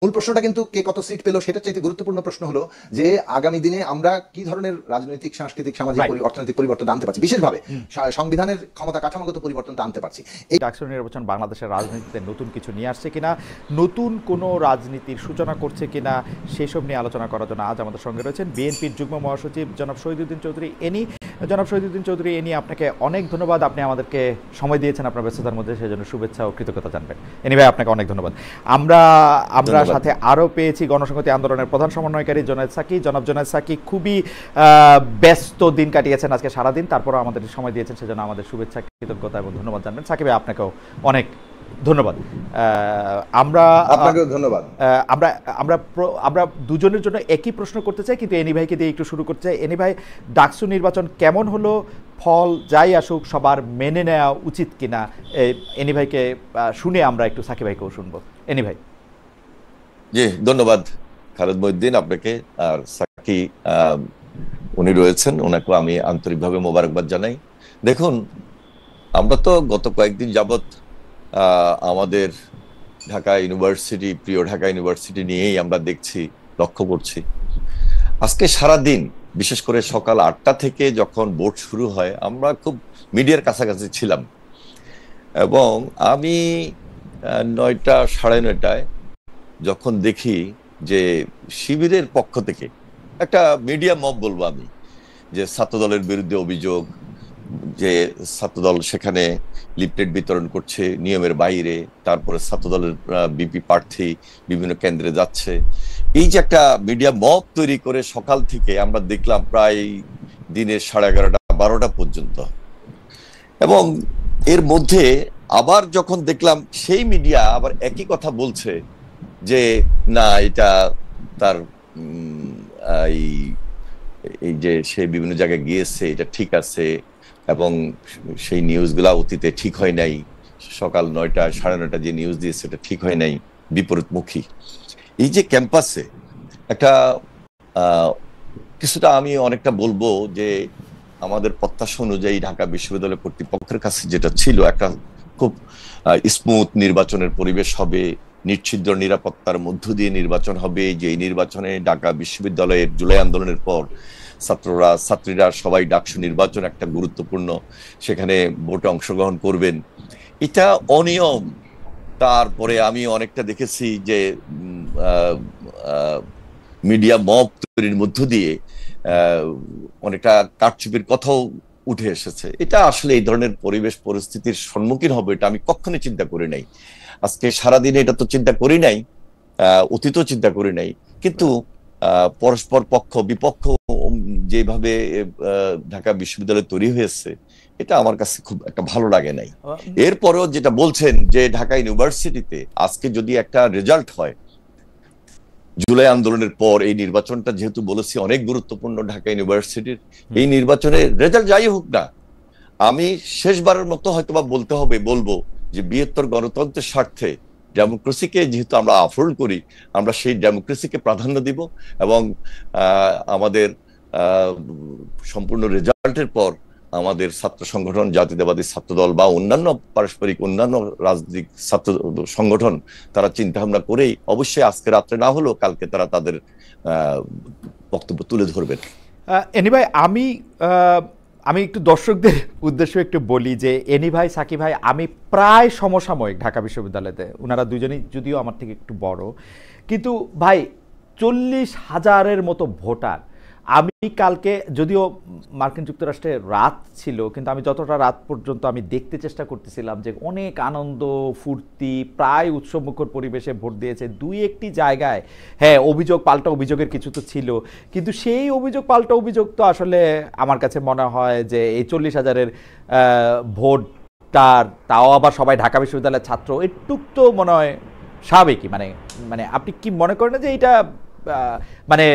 মূল প্রশ্নটা কিন্তু কে কত সিট পেল সেটা চাইতে গুরুত্বপূর্ণ প্রশ্ন হলো যে আগামী দিনে আমরা কি ধরনের রাজনৈতিক, সাংস্কৃতিক, সামাজিক, অর্থনৈতিক পরিবর্তন আনতে পারছি, বিশেষভাবে সংবিধানের ক্ষমতা কাঠামোগত পরিবর্তনটা আনতে পারছি। এই ডাকসু নির্বাচন বাংলাদেশের রাজনীতিতে নতুন কিছু নিয়ে আসছে কিনা, নতুন কোনো রাজনীতির সূচনা করছে কিনা, সেসব নিয়ে আলোচনা করার জন্য আজ আমাদের সঙ্গে রয়েছেন বিএনপির যুগ্ম মহাসচিব জনাব শহীদুদ্দীন চৌধুরী এনি। জনাব শহীদুদ্দীন চৌধুরী এনি, আপনাকে অনেক ধন্যবাদ। আপনি আমাদেরকে সময় দিয়েছেন আপনার ব্যস্ততার মধ্যে, সেজন্য শুভেচ্ছা ও কৃতজ্ঞতা জানবেন। এনি ভাই, আপনাকে অনেক ধন্যবাদ। আমরা সাথে আরও পেয়েছি গণসংহতি আন্দোলনের প্রধান সমন্বয়কারী জোনায়েদ সাকি। জনাব জোনায়েদ সাকি খুবই ব্যস্ত দিন কাটিয়েছেন আজকে সারাদিন, তারপরও আমাদের সময় দিয়েছেন, সেজন্য আমাদের শুভেচ্ছা, কৃতজ্ঞতা এবং ধন্যবাদ জানবেন। সাকি ভাই, আপনাকেও অনেক ধন্যবাদ। আপনাকেও ধন্যবাদ। আমরা দুজনের জন্য একই প্রশ্ন করতে চাই, কিন্তু এনি ভাইকে দিয়ে একটু শুরু করতে চাই। এনি ভাই, ডাকসু নির্বাচন কেমন হলো? ফল যাই আসুক সবার মেনে নেওয়া উচিত কিনা? এনি ভাইকে শুনে আমরা একটু সাকি ভাইকেও শুনবো। এনি ভাই। জি, ধন্যবাদ খালেদ মহিউদ্দিন আপনাকে। আর সাকি উনি রয়েছেন, ওনাকেও আমি আন্তরিকভাবে মোবারকবাদ জানাই। দেখুন, আমরা তো গত কয়েকদিন যাবৎ আমাদের ঢাকা ইউনিভার্সিটি, প্রিয় ঢাকা ইউনিভার্সিটি নিয়েই আমরা দেখছি, লক্ষ্য করছি। আজকে সারা দিন, বিশেষ করে সকাল 8টা থেকে যখন ভোট শুরু হয়, আমরা খুব মিডিয়ার কাছাকাছি ছিলাম এবং আমি 9টা সাড়ে 9টায় যখন দেখি যে শিবিরের পক্ষ থেকে একটা মিডিয়া মব বলবো আমি, যে ছাত্রদলের বিরুদ্ধে অভিযোগ, যে ছাত্রদল সেখানে লিফলেট বিতরণ করছে নিয়মের বাইরে, তারপরে ছাত্রদলের বিপি প্রার্থী বিভিন্ন কেন্দ্রে যাচ্ছে, এই যে একটা মিডিয়া মব তৈরি করে সকাল থেকে আমরা দেখলাম প্রায় দিনের 11:30 12টা পর্যন্ত। এবং এর মধ্যে আবার যখন দেখলাম সেই মিডিয়া আবার একই কথা বলছে যে না, এটা তার এই যে সে বিভিন্ন জায়গায় গিয়েছে এটা ঠিক আছে, এবং সেই নিউজগুলা অতীতে ঠিক হয় নাই, সকাল 9টা সাড়ে 9টা যে নিউজ দিয়েছে এটা ঠিক হয় নাই, বিপরীতমুখী। এই যে ক্যাম্পাসে একটা কিছুটা আমি অনেকটা বলবো যে আমাদের প্রত্যাশা অনুযায়ী ঢাকা বিশ্ববিদ্যালয় কর্তৃপক্ষের কাছে যেটা ছিল, একটা খুব স্মুথ নির্বাচনের পরিবেশ হবে, নিশ্ছিদ্র নিরাপত্তার মধ্য দিয়ে নির্বাচন হবে, যে এই নির্বাচনে ঢাকা বিশ্ববিদ্যালয়ের জুলাই আন্দোলনের পর ছাত্রীরা সবাই ডাকসু নির্বাচন একটা গুরুত্বপূর্ণ, সেখানে ভোটে অংশগ্রহণ করবেন, এটা অনিয়ম। তারপরে আমি অনেকটা দেখেছি যে মিডিয়া মব তৈরির মধ্য দিয়ে অনেকটা কারচুপির কথাও উঠে এসেছে। এটা আসলে এই ধরনের পরিবেশ পরিস্থিতির সম্মুখীন হবে এটা আমি কখনোই চিন্তা করি নাই। আজকে সারাদিনে এটা তো চিন্তা করি নাই, অতীতও চিন্তা করি নাই, কিন্তু পরস্পর পক্ষ বিপক্ষ যেভাবে ঢাকা বিশ্ববিদ্যালয় তৈরি হয়েছে, এটা আমার কাছে খুব একটা ভালো লাগে নাই। এরপরেও যেটা বলছেন যে ঢাকা ইউনিভার্সিটিতে আজকে যদি একটা রেজাল্ট হয়, জুলাই আন্দোলনের পর এই নির্বাচনটা যেহেতু বলেছি অনেক গুরুত্বপূর্ণ ঢাকা ইউনিভার্সিটির, এই নির্বাচনের রেজাল্ট যাই হোক না, আমি শেষবারের মতো হয়তোবা বলবো যে বৃহত্তর গণতন্ত্রের স্বার্থে ডেমোক্রেসিকে যেহেতু আমরা আফোল্ড করি, আমরা সেই ডেমোক্রেসিকে প্রাধান্য দিব এবং আমাদের সম্পূর্ণ রেজাল্টের পর আমাদের ছাত্র সংগঠন, জাতীয়তাবাদী ছাত্রদল বা অন্যান্য পারস্পরিক অন্যান্য রাজনৈতিক ছাত্র সংগঠন, তারা চিন্তা ভাবনা করেই অবশ্যই আজকে রাত্রে না হলেও কালকে তারা তাদের বক্তব্য তুলে ধরবেন। এনি ভাই, আমি একটু দর্শকদের উদ্দেশ্যে একটু বলি যে এনি ভাই, সাকি ভাই, আমি প্রায় সমসাময়িক ঢাকা বিশ্ববিদ্যালয়তে, ওনারা দুজনেই যদিও আমার থেকে একটু বড়, কিন্তু ভাই 40,000-এর মতো ভোটার। আমি কালকে, যদিও মার্কিন যুক্তরাষ্ট্রে রাত ছিল, কিন্তু আমি যতটা রাত পর্যন্ত আমি দেখতে চেষ্টা করতেছিলাম যে অনেক আনন্দ ফুর্তি, প্রায় উৎসবমুখর পরিবেশে ভোট দিয়েছে। দুই একটি জায়গায় হ্যাঁ অভিযোগ পাল্টা অভিযোগের কিছু তো ছিল, কিন্তু সেই অভিযোগ পাল্টা অভিযোগ তো আসলে আমার কাছে মনে হয় যে এই 40,000-এর ভোটটার, তাও আবার সবাই ঢাকা বিশ্ববিদ্যালয়ের ছাত্র, একটুক তো মনে হয় স্বাভাবিকই। মানে আপনি কি মনে করেন যে এটা মানে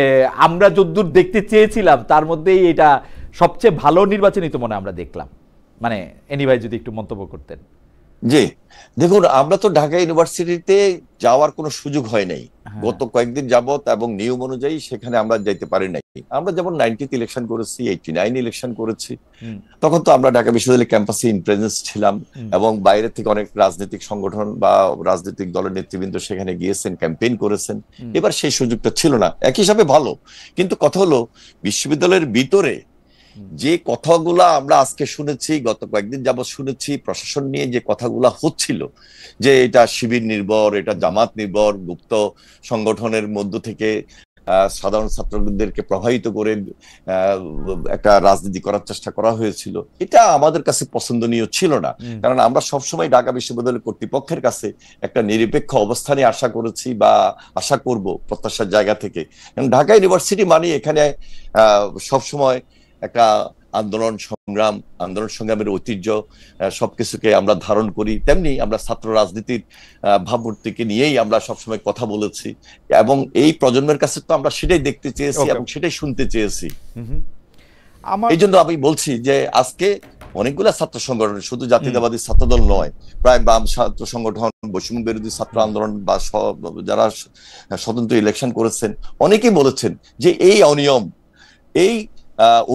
আমরা যদ্দূর দেখতে চেয়েছিলাম তার মধ্যেই এটা সবচেয়ে ভালো নির্বাচনই তো মনে আমরা দেখলাম? মানে এনি ভাই যদি একটু মন্তব্য করতেন। জি, দেখুন আমরা তো ঢাকা ইউনিভার্সিটিতে যাওয়ার কোনো সুযোগ হয় নাই হ্যাঁ। গত কয়েকদিন যাবত, এবং নিয়ম অনুযায়ী সেখানে আমরা যাইতে পারি নাই। আমরা যেমন 90 ইলেকশন করেছি, 89 ইলেকশন করেছি, হুম, তখন তো আমরা ঢাকা বিশ্ববিদ্যালয় ক্যাম্পাসে ইন প্রেজেন্স ছিলাম, হুম, এবং বাইরে থেকে অনেক রাজনৈতিক সংগঠন বা রাজনৈতিক দলের নেতৃবৃন্দ সেখানে গিয়েছেন, ক্যাম্পেইন করেছেন। হুম, এবার সেই সুযোগটা ছিল না, একই হিসাবে ভালো। কিন্তু কথা হলো বিশ্ববিদ্যালয়ের ভিতরে হুম, যে কথাগুলা আমরা আজকে শুনেছি, গত কয়েকদিন যাবৎ শুনেছি, প্রশাসন নিয়ে যে কথাগুলা হচ্ছিল, যে এটা শিবির নির্ভর, এটা জামাত নির্ভর, গুপ্ত সংগঠনের মধ্য থেকে সাধারণ ছাত্রদেরকে প্রভাবিত করে আহ, একটা রাজনীতি করার চেষ্টা করা হয়েছিল, এটা আমাদের কাছে পছন্দনীয় ছিল না। হুম। কারণ আমরা সবসময় ঢাকা বিশ্ববিদ্যালয় কর্তৃপক্ষের কাছে একটা নিরপেক্ষ অবস্থানে আশা করেছি বা আশা করব প্রত্যাশার জায়গা থেকে। কারণ ঢাকা ইউনিভার্সিটি মানে এখানে সবসময় একটা আন্দোলন সংগ্রামের ঐতিহ্য, সবকিছুকে আমরা ধারণ করি। তেমনি আমরা ছাত্র রাজনীতির ভাবমূর্তিকে নিয়েই আমরা সবসময় কথা বলেছি, এবং এই প্রজন্মের কাছে তো আমরা সেটাই দেখতে চেয়েছি ওকে। এবং সেটাই শুনতে চেয়েছি। হুম, হুম। আমার এই জন্য আমি বলছি যে আজকে অনেকগুলা ছাত্র সংগঠন, শুধু জাতীয়তাবাদী ছাত্রদল নয়, প্রায় বাম ছাত্র সংগঠন, বৈষম্য বিরোধী ছাত্র আন্দোলন বা যারা স্বতন্ত্র ইলেকশন করেছেন, অনেকেই বলেছেন যে এই অনিয়ম, এই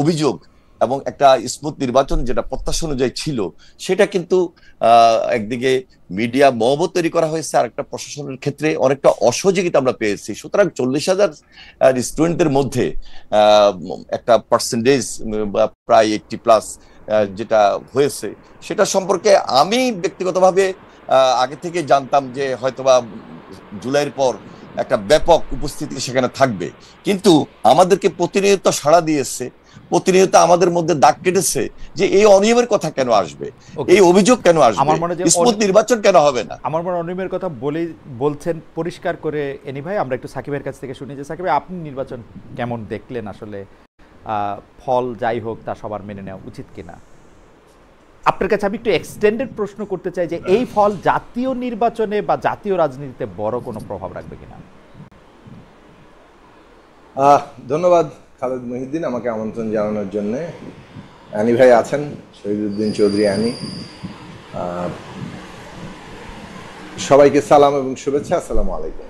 অভিযোগ এবং একটা স্মুথ নির্বাচন যেটা প্রত্যাশা অনুযায়ী ছিল, সেটা কিন্তু একদিকে মিডিয়া মহবত তৈরি করা হয়েছে, আর একটা প্রশাসনের ক্ষেত্রে অনেকটা অসহযোগিতা আমরা পেয়েছি। সুতরাং 40,000 স্টুডেন্টদের মধ্যে একটা পার্সেন্টেজ বা প্রায় 80+ যেটা হয়েছে, সেটা সম্পর্কে আমি ব্যক্তিগতভাবে আগে থেকে জানতাম যে হয়তোবা জুলাইয়ের পর একটা ব্যাপক উপস্থিতি সেখানে থাকবে। কিন্তু আমাদেরকে প্রতিনিয়ত সাড়া দিয়েছে, প্রতিনিয়ত আমাদের মধ্যে দাগ কেটেছে যে এই অনিয়মের কথা কেন আসবে, ওকে। এই অভিযোগ কেন আসবে, আমার মনে হয় যে স্মুথ নির্বাচন কেন হবে না। আমার মনে হয় অনিয়মের কথা বলছেন পরিষ্কার করে এনি ভাই। আমরা একটু সাকিবের কাছ থেকে শুনি যে সাকিব ভাই, আপনি নির্বাচন কেমন দেখলেন? আসলে ফল যাই হোক তা সবার মেনে নেওয়া উচিত কিনা? আপনার কাছে আমি একটু এক্সটেন্ডেড প্রশ্ন করতে চাই যে এই ফল জাতীয় নির্বাচনে বা জাতীয় রাজনীতিতে বড় কোনো প্রভাব রাখবে কিনা? ধন্যবাদ খালেদ মহিউদ্দিন আমাকে আমন্ত্রণ জানানোর জন্য। অ্যানি ভাই আছেন, শহীদুদ্দিন চৌধুরী অ্যানি, সবাইকে সালাম এবং শুভেচ্ছা, আসসালামু আলাইকুম।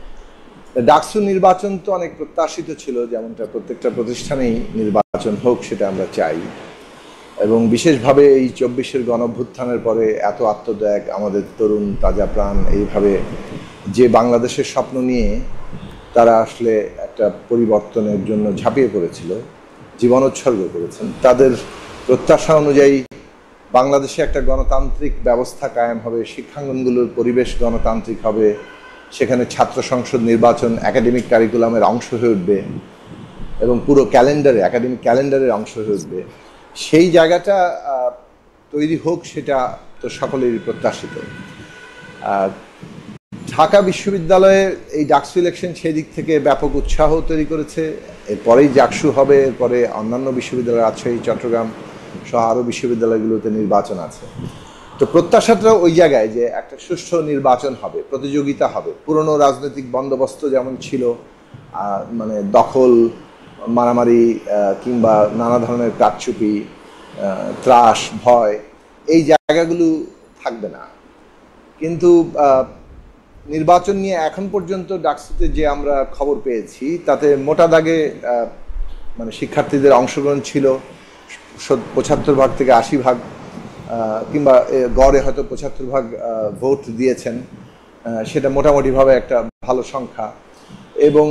ডাকসু নির্বাচন তো অনেক প্রত্যাশিত ছিল, যেমনটা প্রত্যেকটা প্রতিষ্ঠানেই নির্বাচন হোক সেটা আমরা চাই, এবং বিশেষভাবে এই 24-এর গণঅভ্যুত্থানের পরে এত আত্মত্যাগ, আমাদের তরুণ তাজা প্রাণ এইভাবে যে বাংলাদেশের স্বপ্ন নিয়ে তারা আসলে একটা পরিবর্তনের জন্য ঝাঁপিয়ে পড়েছিল, জীবন উৎসর্গ করেছেন, তাদের প্রত্যাশা অনুযায়ী বাংলাদেশে একটা গণতান্ত্রিক ব্যবস্থা কায়েম হবে, শিক্ষাঙ্গনগুলোর পরিবেশ গণতান্ত্রিক হবে, সেখানে ছাত্র সংসদ নির্বাচন একাডেমিক কারিকুলামের অংশ হয়ে উঠবে এবং পুরো ক্যালেন্ডারে, একাডেমিক ক্যালেন্ডারের অংশ হয়ে উঠবে। সেই জায়গাটা তৈরি হোক, সেটা তো সকলেরই প্রত্যাশিত। ঢাকা বিশ্ববিদ্যালয়ের এই ডাকসু ইলেকশন সেই দিক থেকে ব্যাপক উৎসাহ তৈরি করেছে। এরপরেই জাকসু হবে, এরপরে অন্যান্য বিশ্ববিদ্যালয়, রাজশাহী, চট্টগ্রাম সহ আরও বিশ্ববিদ্যালয়গুলোতে নির্বাচন আছে। তো প্রত্যাশাটা ওই জায়গায় যে একটা সুষ্ঠু নির্বাচন হবে, প্রতিযোগিতা হবে। পুরনো রাজনৈতিক বন্দোবস্ত যেমন ছিল, মানে দখল, মারামারি কিংবা নানা ধরনের কারচুপি, ত্রাস, ভয়, এই জায়গাগুলো থাকবে না। কিন্তু নির্বাচন নিয়ে এখন পর্যন্ত ডাকসুতে যে আমরা খবর পেয়েছি তাতে মোটা দাগে মানে শিক্ষার্থীদের অংশগ্রহণ ছিল 75% থেকে 80%, কিংবা গড়ে হয়তো 75% ভোট দিয়েছেন, সেটা মোটামুটিভাবে একটা ভালো সংখ্যা। এবং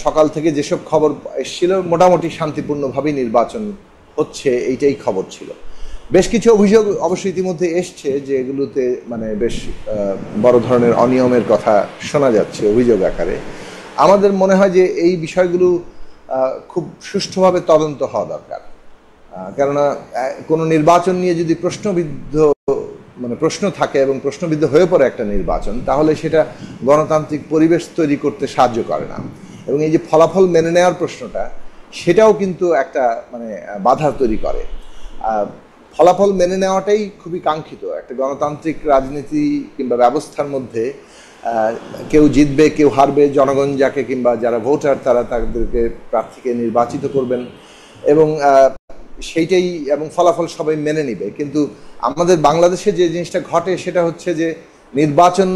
সকাল থেকে যেসব খবর এসেছিল মোটামুটি শান্তিপূর্ণভাবেই নির্বাচন হচ্ছে, এইটাই খবর ছিল। বেশ কিছু অভিযোগ অবশ্যই ইতিমধ্যে এসছে, যে এগুলোতে মানে বেশ বড় ধরনের অনিয়মের কথা শোনা যাচ্ছে অভিযোগ আকারে। আমাদের মনে হয় যে এই বিষয়গুলো খুব সুষ্ঠুভাবে তদন্ত হওয়া দরকার। কেননা কোনো নির্বাচন নিয়ে যদি প্রশ্ন থাকে এবং প্রশ্নবিদ্ধ হয়ে পড়ে একটা নির্বাচন, তাহলে সেটা গণতান্ত্রিক পরিবেশ তৈরি করতে সাহায্য করে না। এবং এই যে ফলাফল মেনে নেওয়ার প্রশ্নটা, সেটাও কিন্তু একটা মানে বাধা তৈরি করে। ফলাফল মেনে নেওয়াটাই খুবই কাঙ্ক্ষিত একটা গণতান্ত্রিক রাজনীতি কিংবা ব্যবস্থার মধ্যে। কেউ জিতবে, কেউ হারবে, জনগণ যাকে কিংবা যারা ভোটার তারা তাদেরকে প্রার্থীকে নির্বাচিত করবেন, এবং সেইটাই এবং ফলাফল সবাই মেনে নিবে। কিন্তু আমাদের বাংলাদেশে যে জিনিসটা ঘটে সেটা হচ্ছে যে নির্বাচন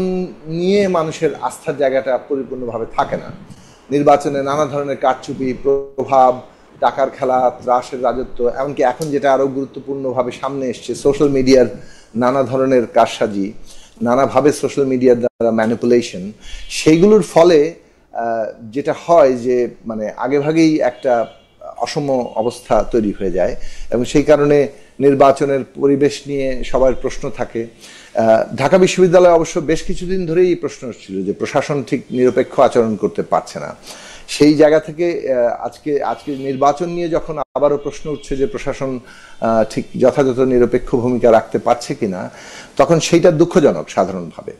নিয়ে মানুষের আস্থার জায়গাটা পরিপূর্ণভাবে থাকে না। নির্বাচনে নানা ধরনের কারচুপি, প্রভাব, টাকার খেলা, ত্রাসের রাজত্ব, এমনকি এখন যেটা আরও গুরুত্বপূর্ণভাবে সামনে এসছে সোশ্যাল মিডিয়ার নানা ধরনের কারসাজি, নানাভাবে সোশ্যাল মিডিয়ার দ্বারা ম্যানিপুলেশন, সেইগুলোর ফলে যেটা হয় যে মানে আগেভাগেই একটা অসম অবস্থা তৈরি হয়ে যায় এবং সেই কারণে নির্বাচনের পরিবেশ নিয়ে সবার প্রশ্ন থাকে। ঢাকা বিশ্ববিদ্যালয়ে অবশ্য বেশ কিছুদিন ধরেই এই প্রশ্ন ছিল যে প্রশাসন ঠিক নিরপেক্ষ আচরণ করতে পারছে না। সেই জায়গা থেকে আজকে নির্বাচন নিয়ে যখন আবারও প্রশ্ন উঠছে যে প্রশাসন ঠিক যথাযথ নিরপেক্ষ ভূমিকা রাখতে পারছে কিনা, তখন সেইটা দুঃখজনক। সাধারণভাবে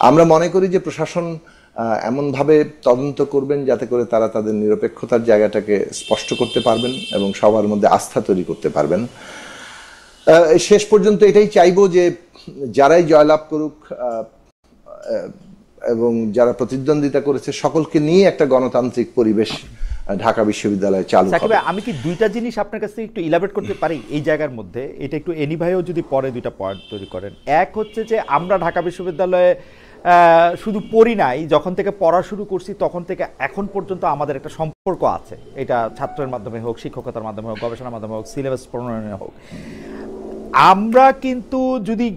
আমরা মনে করি যে প্রশাসন এমনভাবে তদন্ত করবেন যাতে করে তারা তাদের নিরপেক্ষতার জায়গাটাকে স্পষ্ট করতে পারবেন এবং সবার মধ্যে আস্থা তৈরি করতে পারবেন। শেষ পর্যন্ত এটাই চাইবো যে যারাই জয়লাভ করুক এবং যারা প্রতিদ্বন্দ্বিতা করেছে সকলকে নিয়ে একটা গণতান্ত্রিক পরিবেশ ঢাকা বিশ্ববিদ্যালয়ে চালু হবে। আমি কি দুইটা জিনিস আপনার কাছে একটু ইলাবোরেট করতে পারি এই জায়গার মধ্যে? এটা একটু এনি ভাইও যদি পরে দুইটা পয়েন্ট তৈরি করেন। এক হচ্ছে যে আমরা ঢাকা বিশ্ববিদ্যালয়ে শুধু পড়ি নাই, যখন থেকে পড়া শুরু করছি তখন থেকে এখন পর্যন্ত আমাদের একটা সম্পর্ক আছে। এটা ছাত্রের মাধ্যমে হোক, শিক্ষকতার মাধ্যমে হোক, গবেষণার মাধ্যমে হোক, সিলেবাস প্রণয়নে হোক। আমরা কিন্তু যদি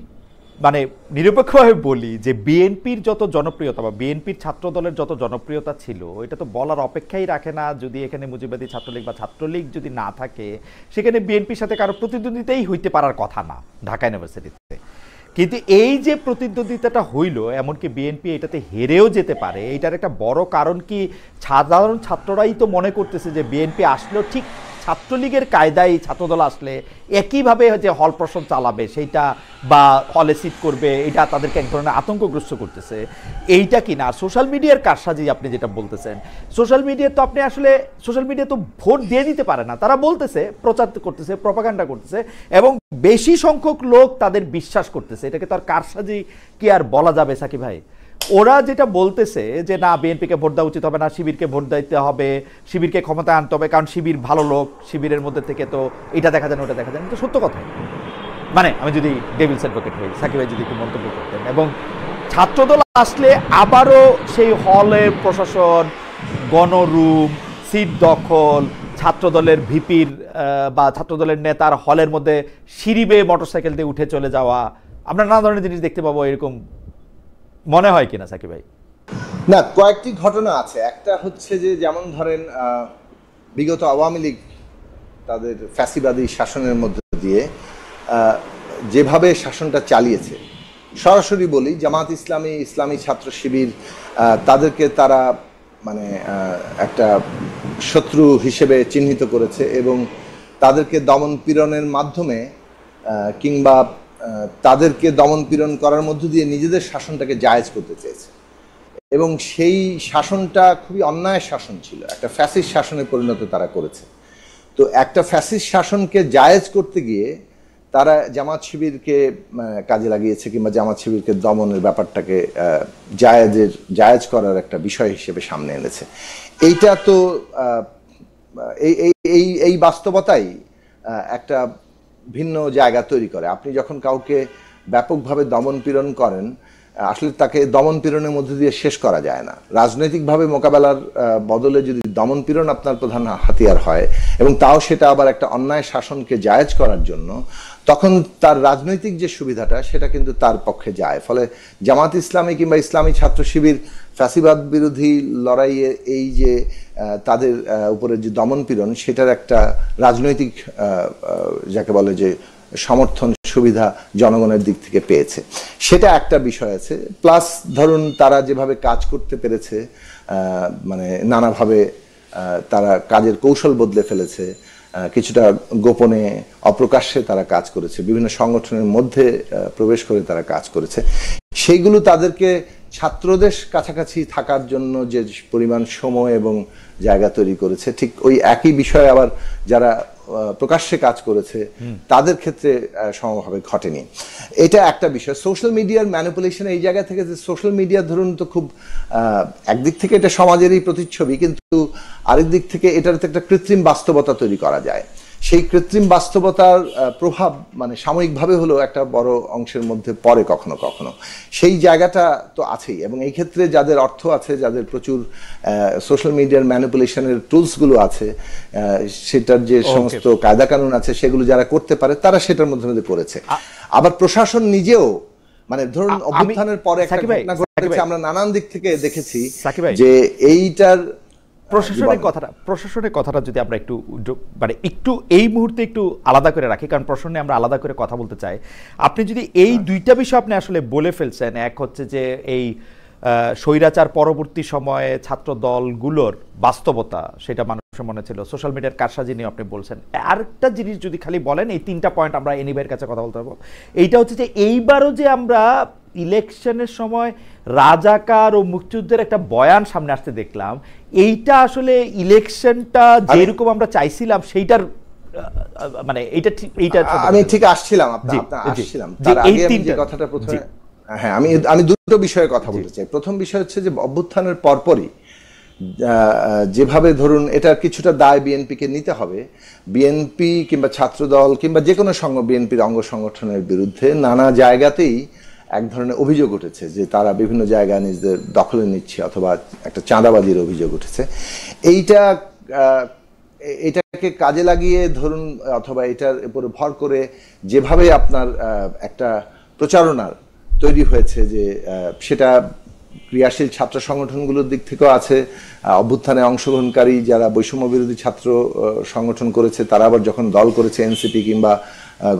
মানে নিরপেক্ষভাবে বলি যে বিএনপির যত জনপ্রিয়তা বা বিএনপির ছাত্র দলের যত জনপ্রিয়তা ছিল, এটা তো বলার অপেক্ষাই রাখে না। যদি এখানে মুজিববাদী ছাত্রলীগ বা ছাত্রলীগ যদি না থাকে, সেখানে বিএনপির সাথে কারো প্রতিদ্বন্দ্বিতাই হইতে পারার কথা না ঢাকা ইউনিভার্সিটিতে। কিন্তু এই যে প্রতিদ্বন্দ্বিতাটা হইল, এমনকি বিএনপি এটাতে হেরেও যেতে পারে, এইটার একটা বড় কারণ কি সাধারণ ছাত্ররাই তো মনে করতেছে যে বিএনপি আসলেও ঠিক ছাত্রলীগের কায়দায় ছাত্রদল আসলে একইভাবে যে হল প্রশ্ন চালাবে সেইটা বা হলে সিট করবে, এটা তাদেরকে এক ধরনের আতঙ্কগ্রস্ত করতেছে। এইটা কি না সোশ্যাল মিডিয়ার কারসাজি আপনি যেটা বলতেছেন, সোশ্যাল মিডিয়া তো আপনি আসলে সোশ্যাল মিডিয়া তো ভোট দিয়ে দিতে পারে না। তারা বলতেছে, প্রচার করতেছে, প্রপাগান্ডা করতেছে এবং বেশি সংখ্যক লোক তাদের বিশ্বাস করতেছে। এটাকে তো আর কারসাজি কি আর বলা যাবে সাকিব ভাই? ওরা যেটা বলতেছে যে না বিএনপিকে ভোট দেওয়া উচিত হবে না, শিবিরকে ভোট দিতে হবে, শিবিরকে ক্ষমতায় আনতে হবে, কারণ শিবির ভালো লোক, শিবিরের মধ্যে থেকে তো এটা দেখা যায় না ওটা দেখা যায় না। তো সত্য কথা, মানে আমি যদি ডেভিলস অ্যাডভোকেট হই, সাকিব ভাই যদি একটু মন্তব্য করতেন। এবং ছাত্রদল আসলে আবারও সেই হলের প্রশাসন, গণরুম, সিট দখল, ছাত্রদলের ভিপির বা ছাত্রদলের নেতার হলের মধ্যে সিঁড়ি বেয়ে মোটরসাইকেল দিয়ে উঠে চলে যাওয়া, আমরা নানা ধরনের জিনিস দেখতে পাবো। এরকম মনে হয় কিনা সাকিব ভাই? না, কয়েকটি ঘটনা আছে। একটা হচ্ছে যে যেমন ধরেন বিগত আওয়ামী লীগ তাদের ফ্যাসিবাদী শাসনের মধ্য দিয়ে যেভাবে শাসনটা চালিয়েছে, সরাসরি বলি জামাত ইসলামী, ইসলামী ছাত্র শিবির, তাদেরকে তারা মানে একটা শত্রু হিসেবে চিহ্নিত করেছে এবং তাদেরকে দমন পীড়নের মাধ্যমে কিংবা তাদেরকে দমন পীড়ন করার মধ্য দিয়ে নিজেদের শাসনটাকে জায়েজ করতে চেয়েছে এবং সেই শাসনটা খুবই অন্যায় শাসন ছিল, একটা ফ্যাসিস্ট শাসনে পরিণত তারা করেছে। তো একটা ফ্যাসিস্ট শাসনকে জায়েজ করতে গিয়ে তারা জামাত শিবিরকে কাজে লাগিয়েছে কিংবা জামাত শিবিরকে দমনের ব্যাপারটাকে জায়েজ করার একটা বিষয় হিসেবে সামনে এনেছে। এইটা তো এই বাস্তবতাই একটা ভিন্ন জায়গা তৈরি করে। আপনি যখন কাউকে ব্যাপকভাবে দমন পীড়ন করেন, আসলে তাকে দমন পীড়নের মধ্যে দিয়ে শেষ করা যায় না। রাজনৈতিকভাবে মোকাবেলার বদলে যদি দমন পীড়ন আপনার প্রধান হাতিয়ার হয় এবং তাও সেটা আবার একটা অন্যায় শাসনকে জায়েজ করার জন্য, তখন তার রাজনৈতিক যে সুবিধাটা সেটা কিন্তু তার পক্ষে যায়। ফলে জামাত ইসলামী কিংবা ইসলামী ছাত্র শিবির ফ্যাসিবাদ বিরোধী লড়াইয়ে এই যে তাদের উপরে যে দমন পীড়ন, সেটার একটা রাজনৈতিক যাকে বলে যে সমর্থন সুবিধা জনগণের দিক থেকে পেয়েছে, সেটা একটা বিষয় আছে। প্লাস ধরুন তারা যেভাবে কাজ করতে পেরেছে, মানে নানাভাবে তারা কাজের কৌশল বদলে ফেলেছে, কিছুটা গোপনে অপ্রকাশ্যে তারা কাজ করেছে, বিভিন্ন সংগঠনের মধ্যে প্রবেশ করে তারা কাজ করেছে, সেইগুলো তাদেরকে ছাত্রদের কাছাকাছি থাকার জন্য যে পরিমাণ সময় এবং জায়গা তৈরি করেছে, ঠিক ওই একই বিষয়ে আবার যারা প্রকাশ্যে কাজ করেছে তাদের ক্ষেত্রে সমভাবে ঘটেনি। এটা একটা বিষয়। সোশ্যাল মিডিয়ার ম্যানিপুলেশন এই জায়গা থেকে, যে সোশ্যাল মিডিয়া ধরুন তো খুব একদিক থেকে এটা সমাজেরই প্রতিচ্ছবি, কিন্তু আরেক দিক থেকে এটার একটা কৃত্রিম বাস্তবতা তৈরি করা যায়। সেই কৃত্রিম বাস্তবতার প্রভাব মানে সাময়িকভাবে হলেও একটা বড় অংশের মধ্যে পড়ে কখনো কখনো, সেই জায়গাটা তো আছেই। এবং এই ক্ষেত্রে যাদের অর্থ আছে, যাদের প্রচুর সোশ্যাল মিডিয়ার ম্যানিপুলেশনের টুলসগুলো আছে, সেটার যে সমস্ত কায়দা কানুন আছে সেগুলো যারা করতে পারে তারা সেটার মধ্যে পড়েছে। আবার প্রশাসন নিজেও মানে ধরুন অভ্যুত্থানের পরে একটা ঘটনা ঘটেছে, আমরা নানান দিক থেকে দেখেছি যে এইটার প্রশাসনের কথাটা যদি আমরা একটু মানে একটু এই মুহূর্তে একটু আলাদা করে রাখি, কারণ প্রশাসনে আমরা আলাদা করে কথা বলতে চাই। আপনি যদি এই দুইটা বিষয় আপনি আসলে বলে ফেলছেন, এক হচ্ছে যে এই স্বৈরাচার পরবর্তী সময়ে ছাত্র দলগুলোর বাস্তবতা, সেটা মানুষের মনে ছিল, সোশ্যাল মিডিয়ার কারসাজি নিয়ে আপনি বলছেন। আরেকটা জিনিস যদি খালি বলেন, এই তিনটা পয়েন্ট আমরা এনিভাইয়ের কাছে কথা বলতে পারবো। এইটা হচ্ছে যে এইবারও যে আমরা ইলেকশনের সময় রাজাকার ও মুক্তিযুদ্ধের একটা বয়ান সামনে আসতে দেখলাম, এইটা আসলে ইলেকশনটা যেরকম আমরা চাইছিলাম সেইটার মানে এইটা আমি ঠিক আসছিলাম তার আগে আমি যে কথাটা প্রথমে, হ্যাঁ আমি দুটো বিষয়ে কথা বলতে চাই। প্রথম বিষয় হচ্ছে যে অভ্যুত্থানের পরপরই যেভাবে ধরুন এটা কিছুটা দায় বিএনপিকে নিতে হবে, বিএনপি কিংবা ছাত্রদল কিংবা যে কোনো বিএনপির অঙ্গ সংগঠনের বিরুদ্ধে নানা জায়গাতেই এক ধরনের অভিযোগ উঠেছে যে তারা বিভিন্ন জায়গায় নিজেদের দখলে নিচ্ছে অথবা একটা চাঁদাবাজির অভিযোগ উঠেছে। এটাকে কাজে লাগিয়ে ধরুন অথবা এটার উপরে ভর করে যেভাবে আপনার একটা প্রচারণার তৈরি হয়েছে, যে সেটা ক্রিয়াশীল ছাত্র সংগঠনগুলোর দিক থেকেও আছে, অভ্যুত্থানে অংশগ্রহণকারী যারা বৈষম্য বিরোধী ছাত্র সংগঠন করেছে তারা আবার যখন দল করেছে এনসিপি কিংবা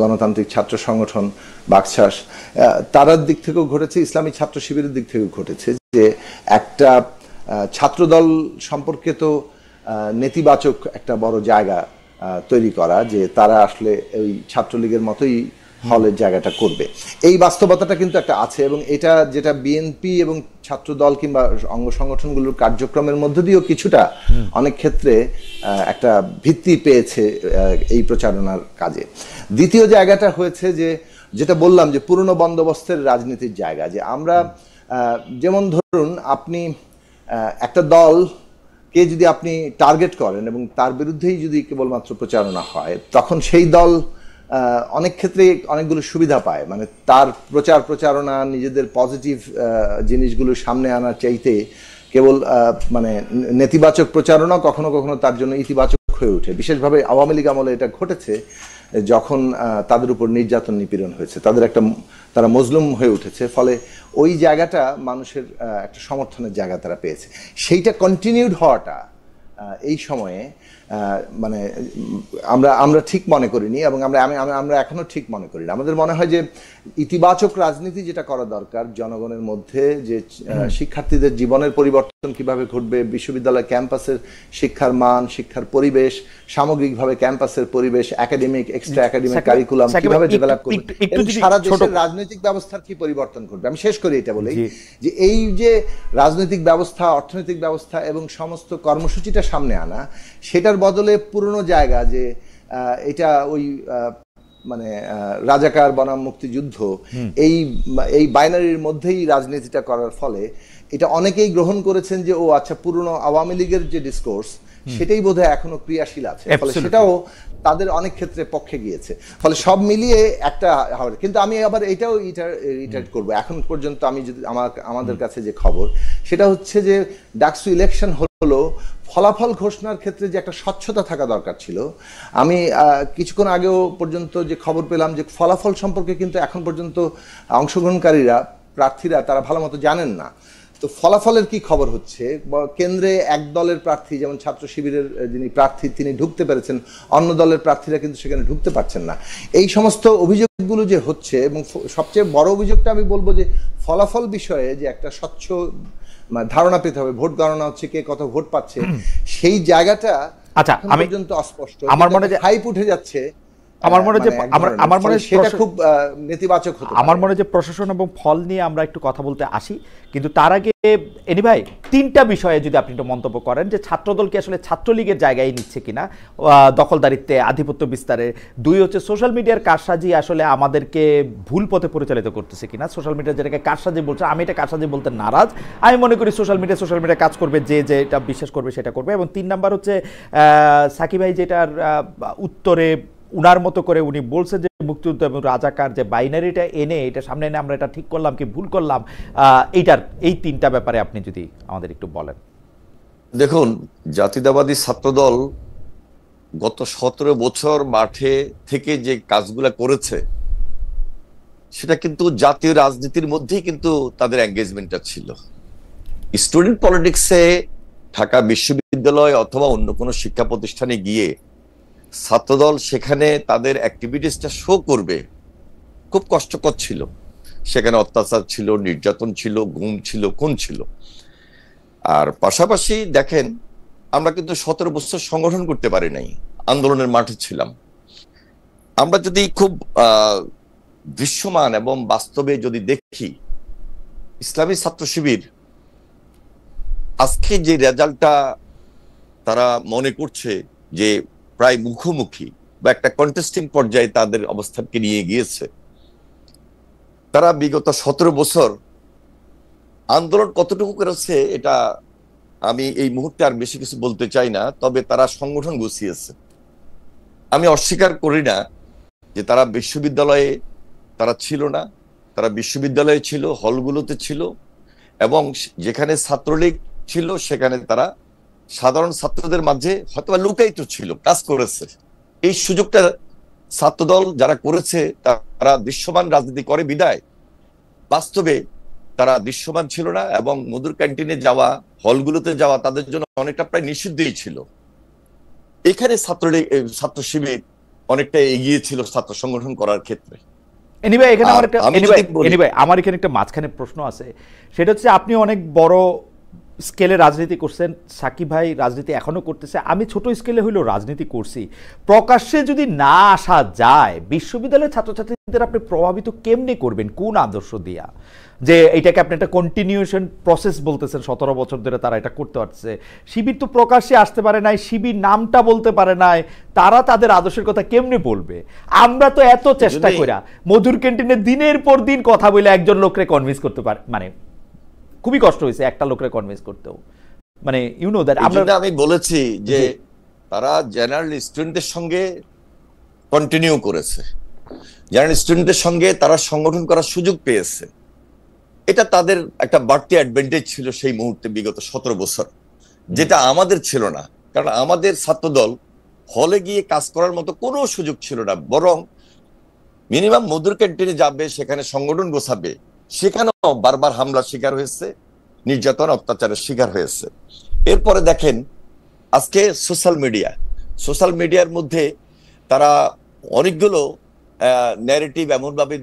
গণতান্ত্রিক ছাত্র সংগঠন বাকশাস, তারার দিক থেকেও ঘটেছে, ইসলামী ছাত্র শিবিরের দিক থেকেও ঘটেছে যে একটা ছাত্রদল সম্পর্কে তো নেতিবাচক একটা বড় জায়গা তৈরি করা, যে তারা আসলে ওই ছাত্রলীগের মতোই হলের জায়গাটা করবে, এই বাস্তবতাটা কিন্তু একটা আছে। এবং এটা যেটা বিএনপি এবং ছাত্রদল কিংবা অঙ্গ সংগঠনগুলোর কার্যক্রমের মধ্য দিয়েও কিছুটা অনেক ক্ষেত্রে একটা ভিত্তি পেয়েছে এই প্রচারণার কাজে। দ্বিতীয় জায়গাটা হয়েছে যে যেটা বললাম যে পুরনো বন্দোবস্তের রাজনীতির জায়গা, যে আমরা যেমন ধরুন আপনি একটা দলকে যদি আপনি টার্গেট করেন এবং তার বিরুদ্ধেই যদি কেবলমাত্র প্রচারণা হয়, তখন সেই দল অনেক ক্ষেত্রে অনেকগুলো সুবিধা পায়, মানে তার প্রচারণা নিজেদের পজিটিভ জিনিসগুলো সামনে আনার চাইতে কেবল মানে নেতিবাচক প্রচারণা কখনো কখনো তার জন্য ইতিবাচক হয়ে ওঠে। বিশেষভাবে আওয়ামী লীগ আমলে এটা ঘটেছে, যখন তাদের উপর নির্যাতন নিপীড়ন হয়েছে, তারা মজলুম হয়ে উঠেছে, ফলে ওই জায়গাটা মানুষের একটা সমর্থনের জায়গা তারা পেয়েছে। সেইটা কন্টিনিউড হওয়াটা এই সময়ে মানে আমরা ঠিক মনে করিনি, এবং আমরা এখনো ঠিক মনে করি না। আমাদের মনে হয় যে ইতিবাচক রাজনীতি যেটা করা দরকার জনগণের মধ্যে, যে শিক্ষার্থীদের জীবনের পরিবর্তন কিভাবে ঘটবে, বিশ্ববিদ্যালয় ক্যাম্পাসের শিক্ষার মান, শিক্ষার পরিবেশ, সামগ্রিকভাবে ক্যাম্পাসের পরিবেশ, একাডেমিক এক্সট্রা একাডেমিক কারিকুলাম কিভাবে ডেভেলপ করবে, সারা দেশের রাজনৈতিক ব্যবস্থার কি পরিবর্তন ঘটবে। আমি শেষ করি এটা বলেই যে এই যে রাজনৈতিক ব্যবস্থা, অর্থনৈতিক ব্যবস্থা এবং সমস্ত কর্মসূচিটা সামনে আনা, সেটার বদলে পুরনো জায়গা যে এটা ওই মানে রাজাকার বনাম মুক্তিযুদ্ধ এই বাইনারির মধ্যেই রাজনীতিটা করার ফলে এটা অনেকেই গ্রহণ করেছেন যে ও আচ্ছা পুরনো আওয়ামী লীগের যে ডিসকোর্স সেটাই বোধহয় এখনো ক্রিয়াশীল আছে, ফলে সেটাও তাদের অনেক ক্ষেত্রে পক্ষে গিয়েছে। ফলে সব মিলিয়ে একটা হবে। কিন্তু আমি আবার এটাও রিটার্ট করবো, এখন পর্যন্ত আমি যদি আমাদের কাছে যে খবর সেটা হচ্ছে যে ডাকসু ইলেকশন হলো, ফলাফল ঘোষণার ক্ষেত্রে যে একটা স্বচ্ছতা থাকা দরকার ছিল। আমি কিছুক্ষণ আগেও পর্যন্ত যে খবর পেলাম যে ফলাফল সম্পর্কে কিন্তু এখন পর্যন্ত অংশগ্রহণকারীরা, প্রার্থীরা তারা ভালো মতো জানেন না। তো ফলাফলের কি খবর হচ্ছে, কেন্দ্রে এক দলের প্রার্থী যেমন ছাত্র শিবিরের যিনি প্রার্থী তিনি ঢুকতে পেরেছেন, অন্য দলের প্রার্থীরা কিন্তু সেখানে ঢুকতে পারছেন না। এই সমস্ত অভিযোগগুলো যে হচ্ছে, এবং সবচেয়ে বড় অভিযোগটা আমি বলবো যে ফলাফল বিষয়ে যে একটা স্বচ্ছ ধারণা পেতে হবে, ভোট গণনা হচ্ছে, কে কত ভোট পাচ্ছে, সেই জায়গাটা আচ্ছা আমি পর্যন্ত অস্পষ্ট। আমার মনে হয় হাইপ উঠে যাচ্ছে আমার মনে হয় যে আমার মনে হয় সেটা খুব নেতিবাচক হতো। আমার মনে হয় যে প্রশাসন এবং ফল নিয়ে আমরা একটু কথা বলতে আসি, কিন্তু তার আগে এনি ভাই 3টা বিষয়ে যদি আপনি একটু মন্তব্য করেন যে ছাত্রদল কি আসলে ছাত্রলীগের জায়গায় নিচ্ছে কিনা দখলদারিত্বে, আধিপত্য বিস্তারে, 2 হচ্ছে সোশ্যাল মিডিয়ার কারসাজি আসলে আমাদেরকে ভুল পথে পরিচালিত করতেছে কিনা, সোশ্যাল মিডিয়া যেটাকে কারসাজি বলছে, আমি এটা কারসাজি বলতে নারাজ, আমি মনে করি সোশ্যাল মিডিয়া কাজ করবে, যে এটা বিশ্বাস করবে সেটা করবে। এবং 3 নাম্বার হচ্ছে সাকিব ভাই যেটার উত্তরে উনার মতো করে উনি বলছেন যে মুক্তিযুদ্ধ এবং রাজাকার যে বাইনারিটা এনে এটা সামনে এনে আমরা এটা ঠিক করলাম কি ভুল করলাম, এই 3টা ব্যাপারে আপনি যদি আমাদের একটু বলেন। দেখুন, জাতীয়তাবাদী ছাত্রদল গত 17 বছর মাঠে থেকে যে কাজগুলা করেছে সেটা কিন্তু জাতীয় রাজনীতির মধ্যেই কিন্তু তাদের এঙ্গেজমেন্টটা ছিল। স্টুডেন্ট পলিটিক্সে ঢাকা বিশ্ববিদ্যালয় অথবা অন্য কোনো শিক্ষা প্রতিষ্ঠানে গিয়ে ছাত্রদল সেখানে তাদের অ্যাক্টিভিটিসটা শো করবে, খুব কষ্টকর ছিল। সেখানে অত্যাচার ছিল, নির্যাতন ছিল, গুম ছিল, খুন ছিল। আর পাশাপাশি দেখেন, আমরা কিন্তু 17 বছর সংগঠন করতে পারি নাই, আন্দোলনের মাঠে ছিলাম। আমরা যদি খুব দৃশ্যমান এবং বাস্তবে যদি দেখি, ইসলামী ছাত্র শিবির আজকে যে রেজাল্টটা তারা মনে করছে যে প্রায় মুখোমুখি বা একটা কন্টেস্টিং পর্যায়ে তাদের অবস্থানকে নিয়ে গিয়েছে, তারা বিগত 17 বছর আন্দোলন কতটুকু করেছে এটা আমি এই মুহূর্তে আর বেশি কিছু বলতে চাই না। তবে তারা সংগঠন গুছিয়েছে। আমি অস্বীকার করি না যে তারা বিশ্ববিদ্যালয়ে তারা ছিল না, তারা বিশ্ববিদ্যালয়ে ছিল, হলগুলোতে ছিল, এবং যেখানে ছাত্রলীগ ছিল সেখানে তারা সাধারণ ছাত্রদের মাঝে হয়তো লুকায়িত ছিল, কাজ করেছে। এই সুযোগটা ছাত্রদল যারা করেছে তারা দৃশ্যমান রাজনীতি করে বিদায় বাস্তবে তারা দৃশ্যমান ছিল না, এবং মধুর ক্যান্টিনে যাওয়া, হলগুলোতে যাওয়া তাদের জন্য অনেকটা প্রায় নিষিদ্ধই ছিল। এখানে ছাত্র শিবির অনেকটা এগিয়ে ছিল ছাত্র সংগঠন করার ক্ষেত্রে। আমার এখানে একটা মাঝখানে প্রশ্ন আছে, সেটা হচ্ছে আপনি অনেক বড় স্কেলে রাজনীতি করছেন, সাকিব ভাই রাজনীতি এখনো করতেছে, আমি ছোট স্কেলে হইলেও রাজনীতি করছি। প্রকাশ্যে যদি না আসা যায়, বিশ্ববিদ্যালয়ের ছাত্রছাত্রীদের আপনি প্রভাবিত কেমনে করবেন, কোন আদর্শ দিয়া? যে এটাকে আপনি একটা কন্টিনিউশন প্রসেস বলতেছেন, 17 বছর ধরে তারা এটা করতে পারছে। শিবির তো প্রকাশ্যে আসতে পারে নাই, শিবির নামটা বলতে পারে নাই, তারা তাদের আদর্শের কথা কেমনে বলবে? আমরা তো এত চেষ্টা করি মধুর ক্যান্টিনে দিনের পর দিন কথা বলে একজন লোকরে কনভিন্স করতে পারে, মানে খুবই কষ্ট হয়েছে একটা লোকরে কনভিন্স করতেও, মানে ইউ নো দ্যাট। আমি বলেছি যে তারা জেনারেল স্টুডেন্টদের সঙ্গে কন্টিনিউ করেছে, জেনারেল স্টুডেন্টদের সঙ্গে তারা সংগঠন করার সুযোগ পেয়েছে। এটা তাদের একটা বাড়তি অ্যাডভান্টেজ ছিল সেই মুহূর্তে বিগত 17 বছর, যেটা আমাদের ছিল না। কারণ আমাদের ছাত্রদল হলে গিয়ে কাজ করার মতো কোনো সুযোগ ছিল না, বরং মিনিমাম মধুর ক্যান্টিনে যাবে, সেখানে সংগঠন গোছাবে, সেখানেও বারবার হামলার শিকার হয়েছে, নির্যাতন অত্যাচারের শিকার হয়েছে। এরপরে দেখেন আজকে সোশ্যাল মিডিয়ার মধ্যে তারা অনেকগুলো ন্যারেটিভ এমনভাবে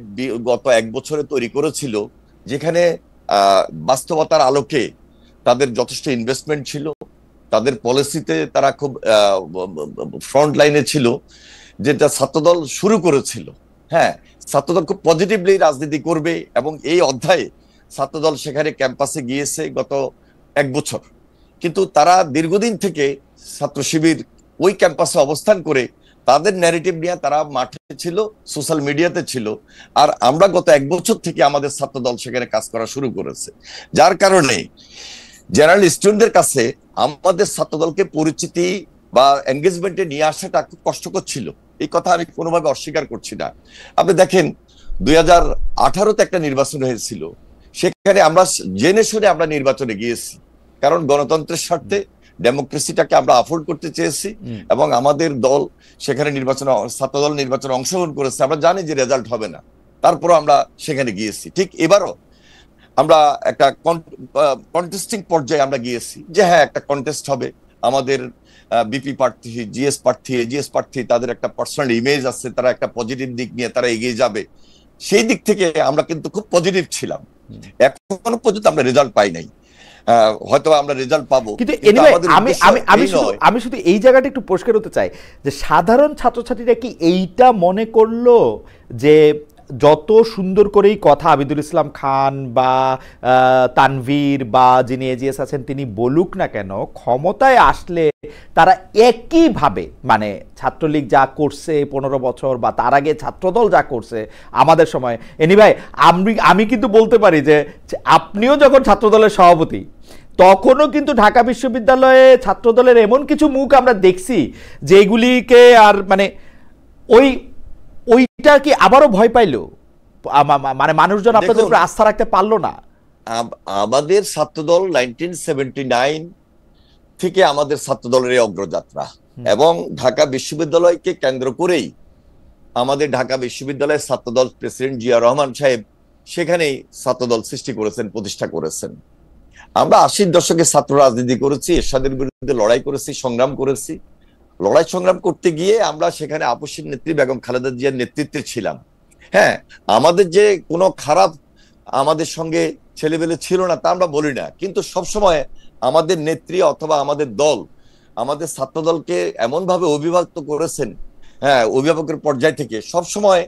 গত 1 বছরে তৈরি করেছিল যেখানে বাস্তবতার আলোকে তাদের যথেষ্ট ইনভেস্টমেন্ট ছিল, তাদের পলিসিতে তারা খুব ফ্রন্ট লাইনে ছিল, যেটা ছাত্রদল শুরু করেছিল। হ্যাঁ, ছাত্রদল খুব পজিটিভলি রাজনীতি করবে, এবং এই অধ্যায়ে ছাত্রদল সেখানে ক্যাম্পাসে গিয়েছে গত 1 বছর। কিন্তু তারা দীর্ঘদিন থেকে ছাত্র শিবির ওই ক্যাম্পাসে অবস্থান করে তাদের ন্যারেটিভ নিয়ে তারা মাঠে ছিল, সোশ্যাল মিডিয়াতে ছিল। আর আমরা গত 1 বছর থেকে আমাদের ছাত্রদল সেখানে কাজ করা শুরু করেছে, যার কারণে জেনারেল স্টুডেন্টদের কাছে আমাদের ছাত্রদলকে পরিচিতি বা এনগেজমেন্টে নিয়ে আসাটা খুব কষ্টকর ছিল। এই কথা আমি কোনোভাবে অস্বীকার করছি না। আপনি দেখেন 2018-তে একটা নির্বাচন হয়েছিল, সেখানে আমরা জেনে শুনে আমরা নির্বাচনে গিয়েছি, কারণ গণতন্ত্রের স্বার্থে ডেমোক্রেসিটাকে আমরা আফোর্ড করতে চেয়েছি, এবং আমাদের দল সেখানে ছাত্রদল নির্বাচনে অংশগ্রহণ করেছে। আমরা জানি যে রেজাল্ট হবে না, তারপরও আমরা সেখানে গিয়েছি। ঠিক এবারও আমরা একটা কন্টেস্টিং পর্যায়ে আমরা গিয়েছি, যে হ্যাঁ একটা কন্টেস্ট হবে। আমাদের বিপি প্রার্থী, এজিএস প্রার্থী তাদের একটা পার্সোনাল ইমেজ আছে, তারা একটা পজিটিভ দিক নিয়ে তারা এগিয়ে যাবে। সেই দিক থেকে আমরা কিন্তু খুব পজিটিভ ছিলাম। এখনো পর্যন্ত আমরা রেজাল্ট পাই নাই। হয়তো আমরা রেজাল্ট পাবো, কিন্তু এনিওয়ে আমি শুধু এই জায়গাটা একটু পরিষ্কার হতে চাই যে সাধারণ ছাত্রছাত্রীরা কি এইটা মনে করলো যে যত সুন্দর করেই কথা আবিদুল ইসলাম খান বা তানভীর বা যিনি এজিএস আছেন তিনি বলুক না কেন, ক্ষমতায় আসলে তারা একইভাবে মানে ছাত্রলীগ যা করছে 15 বছর বা তার আগে ছাত্রদল যা করছে আমাদের সময়, এনিভাই আমি কিন্তু বলতে পারি যে আপনিও যখন ছাত্রদলের সভাপতি তখনও কিন্তু ঢাকা বিশ্ববিদ্যালয়ে ছাত্রদলের এমন কিছু মুখ আমরা দেখছি যেগুলিকে আর মানে ওইটা কি আবারও ভয় পাইলো, মানে মানুষজন আপনাদের উপরে আস্থা রাখতে পারলো না? আমাদের ছাত্রদল 1979 থেকে আমাদের ছাত্রদলের এই অগ্রযাত্রা, এবং ঢাকা বিশ্ববিদ্যালয়কে কেন্দ্র করেই আমাদের ঢাকা বিশ্ববিদ্যালয়ের ছাত্রদল প্রেসিডেন্ট জিয়া রহমান সাহেব সেখানেই ছাত্রদল সৃষ্টি করেছেন, প্রতিষ্ঠা করেছেন। আমরা 80-র দশকে ছাত্র রাজনীতি করেছি, এরশাদের বিরুদ্ধে লড়াই করেছি, সংগ্রাম করেছি। লড়াই সংগ্রাম করতে গিয়ে আমরা সেখানে আপসীর নেত্রী বেগম খালেদা জিয়ার নেতৃত্বে ছিলাম। হ্যাঁ, আমাদের যে কোনো খারাপ আমাদের সঙ্গে ছেলেবেলে ছিল না তা আমরা বলি না, কিন্তু সবসময় আমাদের নেত্রী অথবা আমাদের দল আমাদের ছাত্রদলকে এমন ভাবে অভিভাবক করেছেন, হ্যাঁ, অভিভাবকের পর্যায় থেকে সবসময়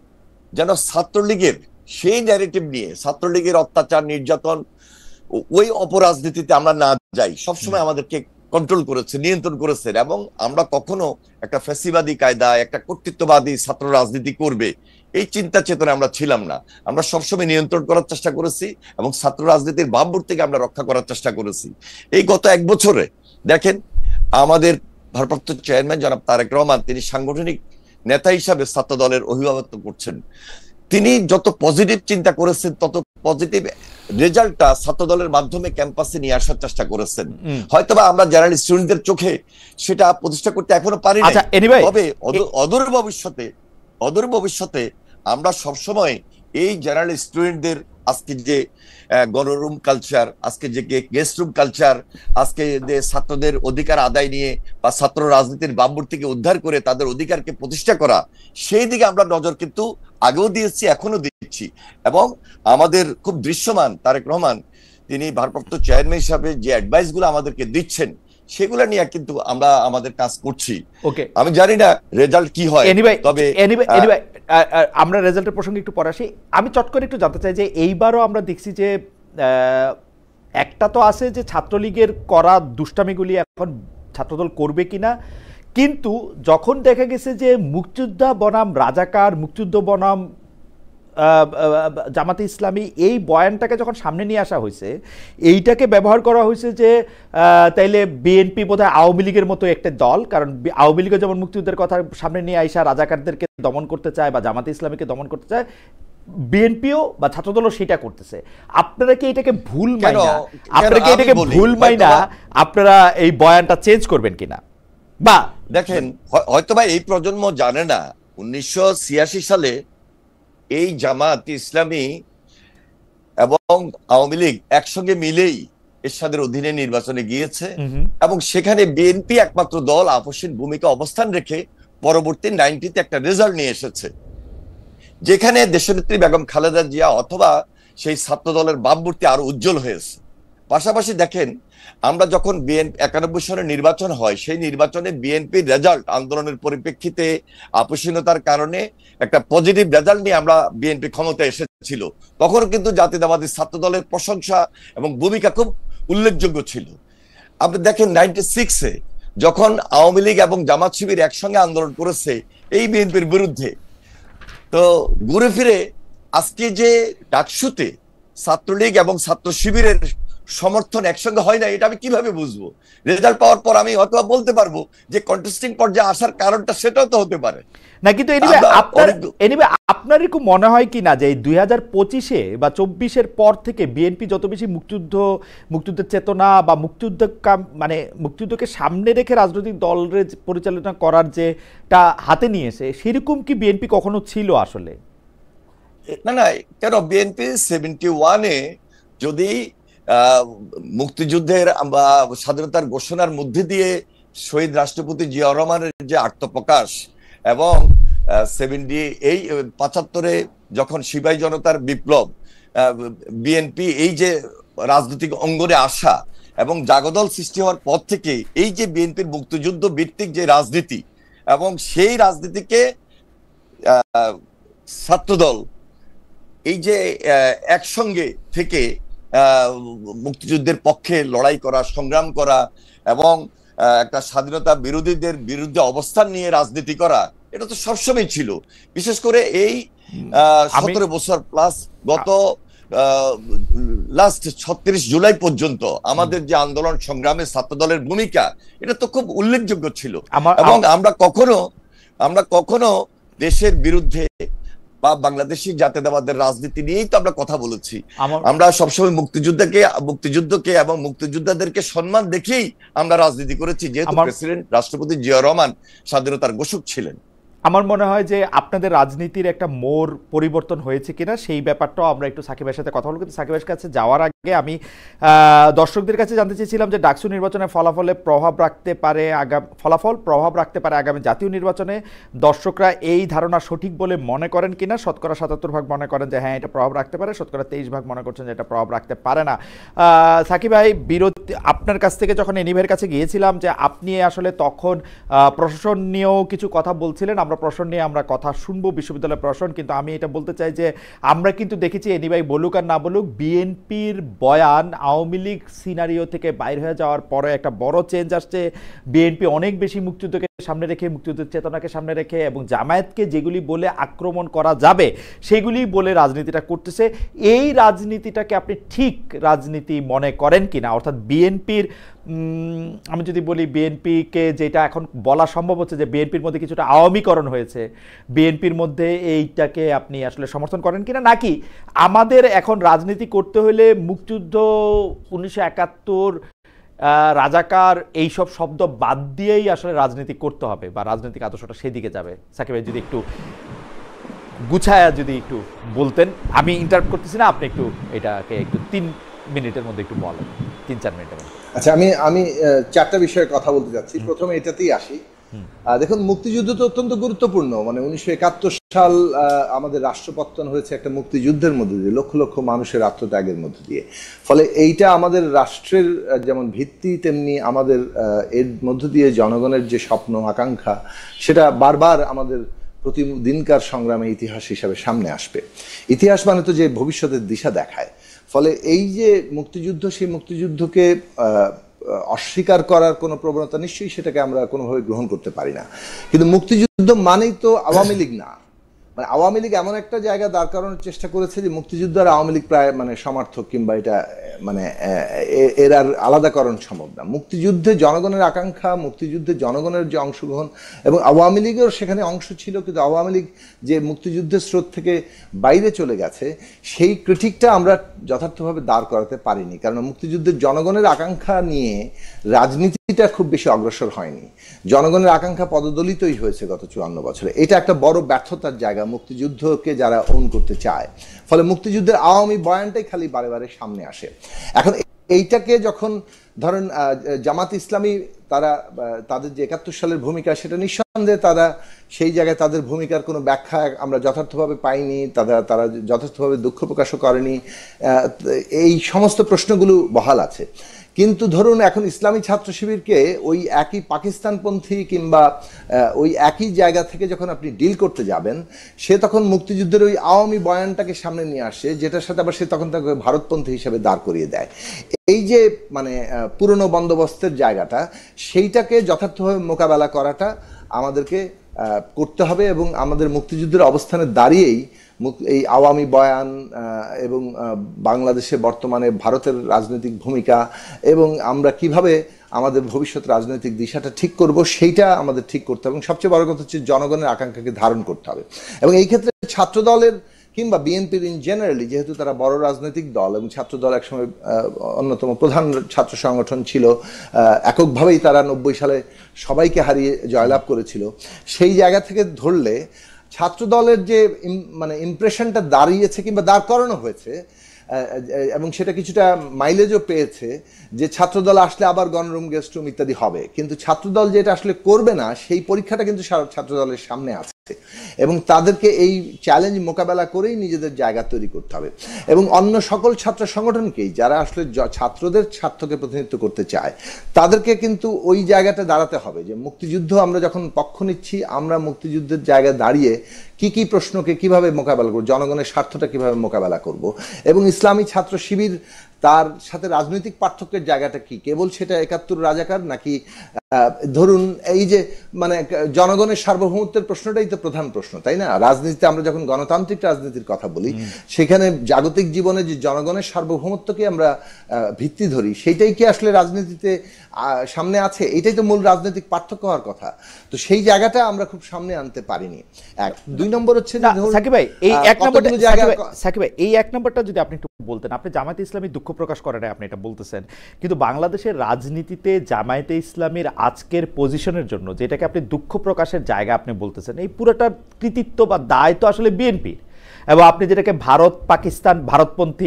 যেন ছাত্রলীগের সেই ন্যারেটিভ নিয়ে, ছাত্রলীগের অত্যাচার নির্যাতন ওই অপরাজনীতিতে আমরা না যাই, সবসময় আমাদেরকে কন্ট্রোল করেছে, নিয়ন্ত্রণ করেছেন। এবং আমরা কখনো একটা ফ্যাসিবাদী কায়দা, একটা কর্তৃত্ববাদী ছাত্র রাজনীতি করবে এই চিন্তা চেতনা আমরা ছিলাম না। আমরা সবসময় নিয়ন্ত্রণ করার চেষ্টা করেছি এবং ছাত্র রাজনীতির ভাবমূর্তিকে আমরা রক্ষা করার চেষ্টা করেছি। এই গত 1 বছরে দেখেন আমাদের ভারপ্রাপ্ত চেয়ারম্যান জনাব তারেক রহমান, তিনি সাংগঠনিক নেতা হিসাবে ছাত্র দলের অভিভাবকত্ব করছেন। তিনি যত পজিটিভ চিন্তা করেছেন তত পজিটিভ রেজাল্টটা ছাত্র দলের মাধ্যমে ক্যাম্পাসে নিয়ে আসার চেষ্টা করেছেন। হয়তোবা আমরা জেনারেল স্টুডেন্টদের চোখে সেটা প্রতিষ্ঠা করতে এখনো পারি না, তবে অদূর ভবিষ্যতে আমরা সবসময় এই জেনারেল স্টুডেন্টদের আজকে যে গণরুম কালচার, আজকে যে গেস্ট রুম কালচার, আজকে যে ছাত্রদের অধিকার আদায় নিয়ে বা ছাত্র রাজনীতির ভাবমূর্তিকে উদ্ধার করে তাদের অধিকারকে প্রতিষ্ঠা করা, সেই দিকে আমরা নজর কিন্তু আগেও দিয়েছি, এখনো দিচ্ছি। এবং আমাদের খুব দৃশ্যমান তারেক রহমান, তিনি ভারপ্রাপ্ত চেয়ারম্যান হিসাবে যে অ্যাডভাইস গুলো আমাদেরকে দিচ্ছেন সেগুলো নিয়ে কিন্তু আমরা আমাদের কাজ করছি। ওকে, আমি জানি না রেজাল্ট কি হয়, তবে আমরা রেজাল্টের প্রসঙ্গে একটু পরে আসি। আমি চট করে একটু জানতে চাই যে এইবারও আমরা দেখছি যে একটা তো আছে যে ছাত্রলীগের করা দুষ্টামিগুলি এখন ছাত্রদল করবে কিনা, কিন্তু যখন দেখা গেছে যে মুক্তিযোদ্ধা বনাম রাজাকার, মুক্তিযুদ্ধ বনাম জামাতে ইসলামী, এই বয়ানটাকে যখন সামনে নিয়ে আসা হয়েছে, এইটাকে ব্যবহার করা হয়েছে যে তাইলে বিএনপি বোধহয় আওয়ামী লীগের মতো একটা দল, কারণ আওয়ামী লীগও যেমন মুক্তিযুদ্ধের কথা সামনে নিয়ে আইসা রাজাকারদেরকে দমন করতে চায় বা জামাতে ইসলামীকে দমন করতে চায়, বিএনপিও বা ছাত্রদলও সেটা করতেছে। আপনারা কি এটাকে ভুল মাইনা আপনারা এই বয়ানটা চেঞ্জ করবেন কিনা? বা দেখেন, হয়তোবা এই প্রজন্ম জানে না 1986 সালে এই জামাত ইসলামী এবং আওয়ামী লীগ একসঙ্গে মিলেই এরশাদের অধীনে নির্বাচনে গিয়েছে, এবং সেখানে বিএনপি একমাত্র দল আপসহীন ভূমিকা অবস্থান রেখে পরবর্তী 90-তে একটা রেজাল্ট নিয়ে এসেছে, যেখানে দেশনেত্রী বেগম খালেদা জিয়া অথবা সেই ছাত্র দলের ভাবমূর্তি আরো উজ্জ্বল হয়েছে। পাশাপাশি দেখেন, আমরা যখন 91 সালে নির্বাচন হয়, সেই নির্বাচনে বিএনপির রেজাল্ট আন্দোলনের পরিপ্রেক্ষিতে আপসহীনতার কারণে একটা পজিটিভ রেজাল্ট নিয়ে আমরা বিএনপি ক্ষমতায় এসেছিল। তখন কিন্তু জাতীয়তাবাদী ছাত্র দলের প্রশংসা এবং ভূমিকা খুব উল্লেখযোগ্য ছিল। আপনি দেখেন 96-এ যখন আওয়ামী লীগ এবং জামাত শিবির একসঙ্গে আন্দোলন করেছে এই বিএনপির বিরুদ্ধে, তো ঘুরে ফিরে আজকে যে ডাকসুতে ছাত্রলীগ এবং ছাত্র শিবিরের সমর্থন একসঙ্গে হয় না, এটা আমি কিভাবে বুঝবো? রেজাল্ট পাওয়ার পর আমি হয়তো বলতে পারবো যে কন্টেস্টিং পর্যায়ে আসার কারণটা সেটাও তো হতে পারে না, কিন্তু আপনার এরকম মনে হয় কি না যে 2025-এ বা 24-এর পর থেকে বিএনপি যত বেশি মুক্তিযুদ্ধের চেতনা বা মুক্তিযুদ্ধকে সামনে রেখে রাজনৈতিক দলের পরিচালনা করার যেটা হাতে নিয়েছে, সেরকম কি বিএনপি কখনো ছিল আসলে? না, কেন বিএনপি 71-এ যদি মুক্তিযুদ্ধের বা স্বাধীনতার ঘোষণার মধ্যে দিয়ে শহীদ রাষ্ট্রপতি জিয়া রহমানের যে আত্মপ্রকাশ, এবং 75-এ যখন সিপাহী জনতার বিপ্লব, বিএনপি এই যে রাজনৈতিক অঙ্গনে আসা, এবং জাগদল সৃষ্টি হওয়ার পর থেকে এই যে বিএনপির মুক্তিযুদ্ধ ভিত্তিক যে রাজনীতি এবং সেই রাজনীতিকে ছাত্রদল এই যে একসঙ্গে থেকে মুক্তিযুদ্ধের পক্ষে লড়াই করা, সংগ্রাম করা এবং একটা স্বাধীনতা বিরোধীদের বিরুদ্ধে অবস্থান নিয়ে রাজনীতি করা, এটা তো সবসময় ছিল। বিশেষ করে এই 17 বছর প্লাস গত লাস্ট 36 জুলাই পর্যন্ত আমাদের যে আন্দোলন সংগ্রামে ছাত্রদলের ভূমিকা, এটা তো খুব উল্লেখযোগ্য ছিল। এবং আমরা কখনো দেশের বিরুদ্ধে বা বাংলাদেশি জাতীয়তাবাদের রাজনীতি নিয়েই তো আমরা কথা বলেছি। আমরা সবসময় মুক্তিযুদ্ধকে এবং মুক্তিযোদ্ধাদেরকে সম্মান দেখেই আমরা রাজনীতি করেছি, যেহেতু প্রেসিডেন্ট রাষ্ট্রপতি জিয়া রহমান স্বাধীনতার ঘোষক ছিলেন। আমার মনে হয় যে আপনাদের রাজনীতির একটা মোড় পরিবর্তন হয়েছে কিনা সেই ব্যাপারটাও আমরা একটু সাকিবের সাথে কথা বলবো। কিন্তু সাকিবের কাছে যাওয়ার আগে আমি দর্শকদের কাছে জানতে চেয়েছিলাম যে ডাকসু নির্বাচনে ফলাফল প্রভাব রাখতে পারে আগামী জাতীয় নির্বাচনে দর্শকরা এই ধারণা সঠিক বলে মনে করেন কিনা। শতকরা ৭৭% মনে করেন যে হ্যাঁ এটা প্রভাব রাখতে পারে, শতকরা 23% মনে করছেন যে এটা প্রভাব রাখতে পারে না। সাকিব ভাই, বিরোধী আপনার কাছ থেকে যখন এনিভের কাছে গিয়েছিলাম যে আপনি আসলে তখন প্রশাসন নিয়েও কিছু কথা বলছিলেন, প্রশ্ন নিয়ে আমরা কথা শুনবো, বিশ্ববিদ্যালয়ের প্রশ্ন। কিন্তু আমি এটা বলতে চাই যে আমরা কিন্তু দেখেছি এনিভাই বলুক আর না বলুক, বিএনপির বয়ান আওয়ামী লীগ সিনারিও থেকে বাইর হয়ে যাওয়ার পরে একটা বড় চেঞ্জ আসছে। বিএনপি অনেক বেশি মুক্তিযুদ্ধকে সামনে রেখে, মুক্তিযুদ্ধের চেতনাকে সামনে রেখে এবং জামায়াতকে যেগুলি বলে আক্রমণ করা যাবে সেগুলি বলে রাজনীতিটা করতেছে। এই রাজনীতিটাকে আপনি ঠিক রাজনীতি মনে করেন কিনা? অর্থাৎ বিএনপির, আমি যদি বলি বিএনপিকে যেটা এখন বলা সম্ভব হচ্ছে যে বিএনপির মধ্যে কিছুটা আওয়ামীকরণ হয়েছে, বিএনপির মধ্যে এইটাকে আপনি আসলে সমর্থন করেন কিনা, নাকি আমাদের এখন রাজনীতি করতে হলে মুক্তিযুদ্ধ, 1971, রাজাকার এইসব শব্দ বাদ দিয়েই আসলে রাজনীতি করতে হবে বা রাজনৈতিক আদর্শটা সেদিকে যাবে? সাকিব ভাই যদি একটু গুছায়া যদি একটু বলতেন। আমি ইন্টারাপ্ট করতেছি না, আপনি একটু এটাকে একটু 3 মিনিটের মধ্যে একটু বলেন, 3-4 মিনিটের মধ্যে। আচ্ছা, আমি 4টা বিষয়ে কথা বলতে যাচ্ছি। প্রথমে এটাতেই আসি। দেখুন, মুক্তিযুদ্ধ তো অত্যন্ত গুরুত্বপূর্ণ। মানে 1971 সাল আমাদের রাষ্ট্রপতন হয়েছে একটা মুক্তিযুদ্ধের মধ্যে দিয়ে, লক্ষ লক্ষ মানুষের আত্মত্যাগের মধ্যে দিয়ে। ফলে এইটা আমাদের রাষ্ট্রের যেমন ভিত্তি, তেমনি আমাদের এর মধ্য দিয়ে জনগণের যে স্বপ্ন আকাঙ্ক্ষা, সেটা বারবার আমাদের প্রতিদিনকার সংগ্রামে ইতিহাস হিসাবে সামনে আসবে। ইতিহাস মানে তো যে ভবিষ্যতের দিশা দেখায়। ফলে এই যে মুক্তিযুদ্ধ, সেই মুক্তিযুদ্ধকে অস্বীকার করার কোনো প্রবণতা নিশ্চয়ই সেটাকে আমরা কোনোভাবে গ্রহণ করতে পারি না। কিন্তু মুক্তিযুদ্ধ মানেই তো আওয়ামী লীগ না। মানে আওয়ামী লীগ এমন একটা জায়গা দাঁড় করানোর চেষ্টা করেছে যে মুক্তিযুদ্ধ আর আওয়ামী লীগ প্রায় মানে সমার্থক, কিংবা এটা মানে এর আর আলাদাকরণ সম্ভব না। মুক্তিযুদ্ধে জনগণের আকাঙ্ক্ষা, মুক্তিযুদ্ধে জনগণের যে অংশগ্রহণ, এবং আওয়ামী লীগের সেখানে অংশ ছিল, কিন্তু আওয়ামী লীগ যে মুক্তিযুদ্ধের স্রোত থেকে বাইরে চলে গেছে, সেই ক্রিটিকটা আমরা যথার্থভাবে দাঁড় করাতে পারিনি। কারণ মুক্তিযুদ্ধের জনগণের আকাঙ্ক্ষা নিয়ে রাজনীতিটা খুব বেশি অগ্রসর হয়নি। জনগণের আকাঙ্ক্ষা পদদলিতই হয়েছে গত 54 বছরে। এটা একটা বড় ব্যর্থতার জায়গা মুক্তিযুদ্ধকে যারা ওন করতে চায়। ফলে মুক্তিযুদ্ধের আওয়ামী বয়ানটাই খালি বারে বারে সামনে আসে। এখন এইটাকে যখন ধরেন জামাত ইসলামী, তারা তাদের যে 71 সালের ভূমিকা, সেটা নিঃসন্দেহে তারা সেই জায়গায় তাদের ভূমিকার কোনো ব্যাখ্যা আমরা যথার্থভাবে পাইনি, তারা যথার্থভাবে দুঃখ প্রকাশও করেনি। এই সমস্ত প্রশ্নগুলো বহাল আছে। কিন্তু ধরুন এখন ইসলামী ছাত্র শিবিরকে ওই একই পাকিস্তানপন্থী কিংবা ওই একই জায়গা থেকে যখন আপনি ডিল করতে যাবেন, সে তখন মুক্তিযুদ্ধের ওই আওয়ামী বয়ানটাকে সামনে নিয়ে আসে, যেটার সাথে আবার সে তখন তাকে ভারতপন্থী হিসেবে দাঁড় করিয়ে দেয়। এই যে মানে পুরনো বন্দোবস্তের জায়গাটা, সেইটাকে যথার্থভাবে মোকাবেলা করাটা আমাদেরকে করতে হবে। এবং আমাদের মুক্তিযুদ্ধের অবস্থানে দাঁড়িয়েই এই আওয়ামী বয়ান এবং বাংলাদেশে বর্তমানে ভারতের রাজনৈতিক ভূমিকা এবং আমরা কিভাবে আমাদের ভবিষ্যৎ রাজনৈতিক দিশাটা ঠিক করব, সেইটা আমাদের ঠিক করতে হবে। এবং সবচেয়ে বড় কথা হচ্ছে জনগণের আকাঙ্ক্ষাকে ধারণ করতে হবে। এবং এই ক্ষেত্রে ছাত্রদলের কিংবা বিএনপির ইন জেনারেলি, যেহেতু তারা বড় রাজনৈতিক দল এবং ছাত্রদল একসময় অন্যতম প্রধান ছাত্র সংগঠন ছিল, এককভাবেই তারা 90 সালে সবাইকে হারিয়ে জয়লাভ করেছিল, সেই জায়গা থেকে ধরলে ছাত্রদলের যে মানে ইমপ্রেশনটা দাঁড়িয়েছে কিংবা দাঁড় করানো হয়েছে, এবং সেটা কিছুটা মাইলেজও পেয়েছে, যে ছাত্রদল আসলে আবার গণরুম, গেস্ট রুম ইত্যাদি হবে। কিন্তু ছাত্রদল যেটা আসলে করবে না, সেই পরীক্ষাটা কিন্তু ছাত্রদলের সামনে আছে। এবং তাদেরকে এই চ্যালেঞ্জ মোকাবেলা করেই নিজেদের জায়গা তৈরি করতে হবে। এবং অন্য সকল ছাত্র সংগঠনকেই, যারা আসলে ছাত্রদের স্বার্থকে প্রতিনিধিত্ব করতে চায়, তাদেরকে কিন্তু ওই জায়গাটা দাঁড়াতে হবে যে মুক্তিযুদ্ধ আমরা যখন পক্ষ নিচ্ছি, আমরা মুক্তিযুদ্ধের জায়গায় দাঁড়িয়ে কি কি প্রশ্নকে কিভাবে মোকাবেলা করব, জনগণের স্বার্থটা কিভাবে মোকাবেলা করব। এবং ইসলামী ছাত্র শিবির তার সাথে রাজনৈতিক পার্থক্যের জায়গাটা কি, কেবল সেটা ৭১ রাজাকার, নাকি ধরুন এই যে মানে জনগণের সার্বভৌমত্বের প্রশ্নটাই তো প্রধান প্রশ্ন, তাই না? রাজনীতিতে আমরা যখন গণতান্ত্রিক রাজনীতির কথা বলি, সেখানে জাগতিক জীবনে যে জনগণের সার্বভৌমত্বকে আমরা ভিত্তি ধরি, সেইটাই কি আসলে রাজনীতিতে সামনে আছে? এটাই তো মূল রাজনৈতিক পার্থক্য হওয়ার কথা। তো সেই জায়গাটা আমরা খুব সামনে আনতে পারিনি। এক, দুই নম্বর হচ্ছে সাকিব ভাই, এই এক নম্বরটা, সাকিব ভাই এই এক নম্বরটা যদি আপনি একটু বলতেন। আপনি জামায়াতে ইসলামী দুঃখ প্রকাশ করেন, আপনি এটা বলতেছেন, কিন্তু বাংলাদেশের রাজনীতিতে জামায়াতে ইসলামীর আজকের পজিশনের জন্য যেটাকে আপনি দুঃখ প্রকাশের জায়গা আপনি বলতেছেন, এই পুরোটার কৃতিত্ব বা দায় তো আসলে বিএনপির। এবং আপনি যেটাকে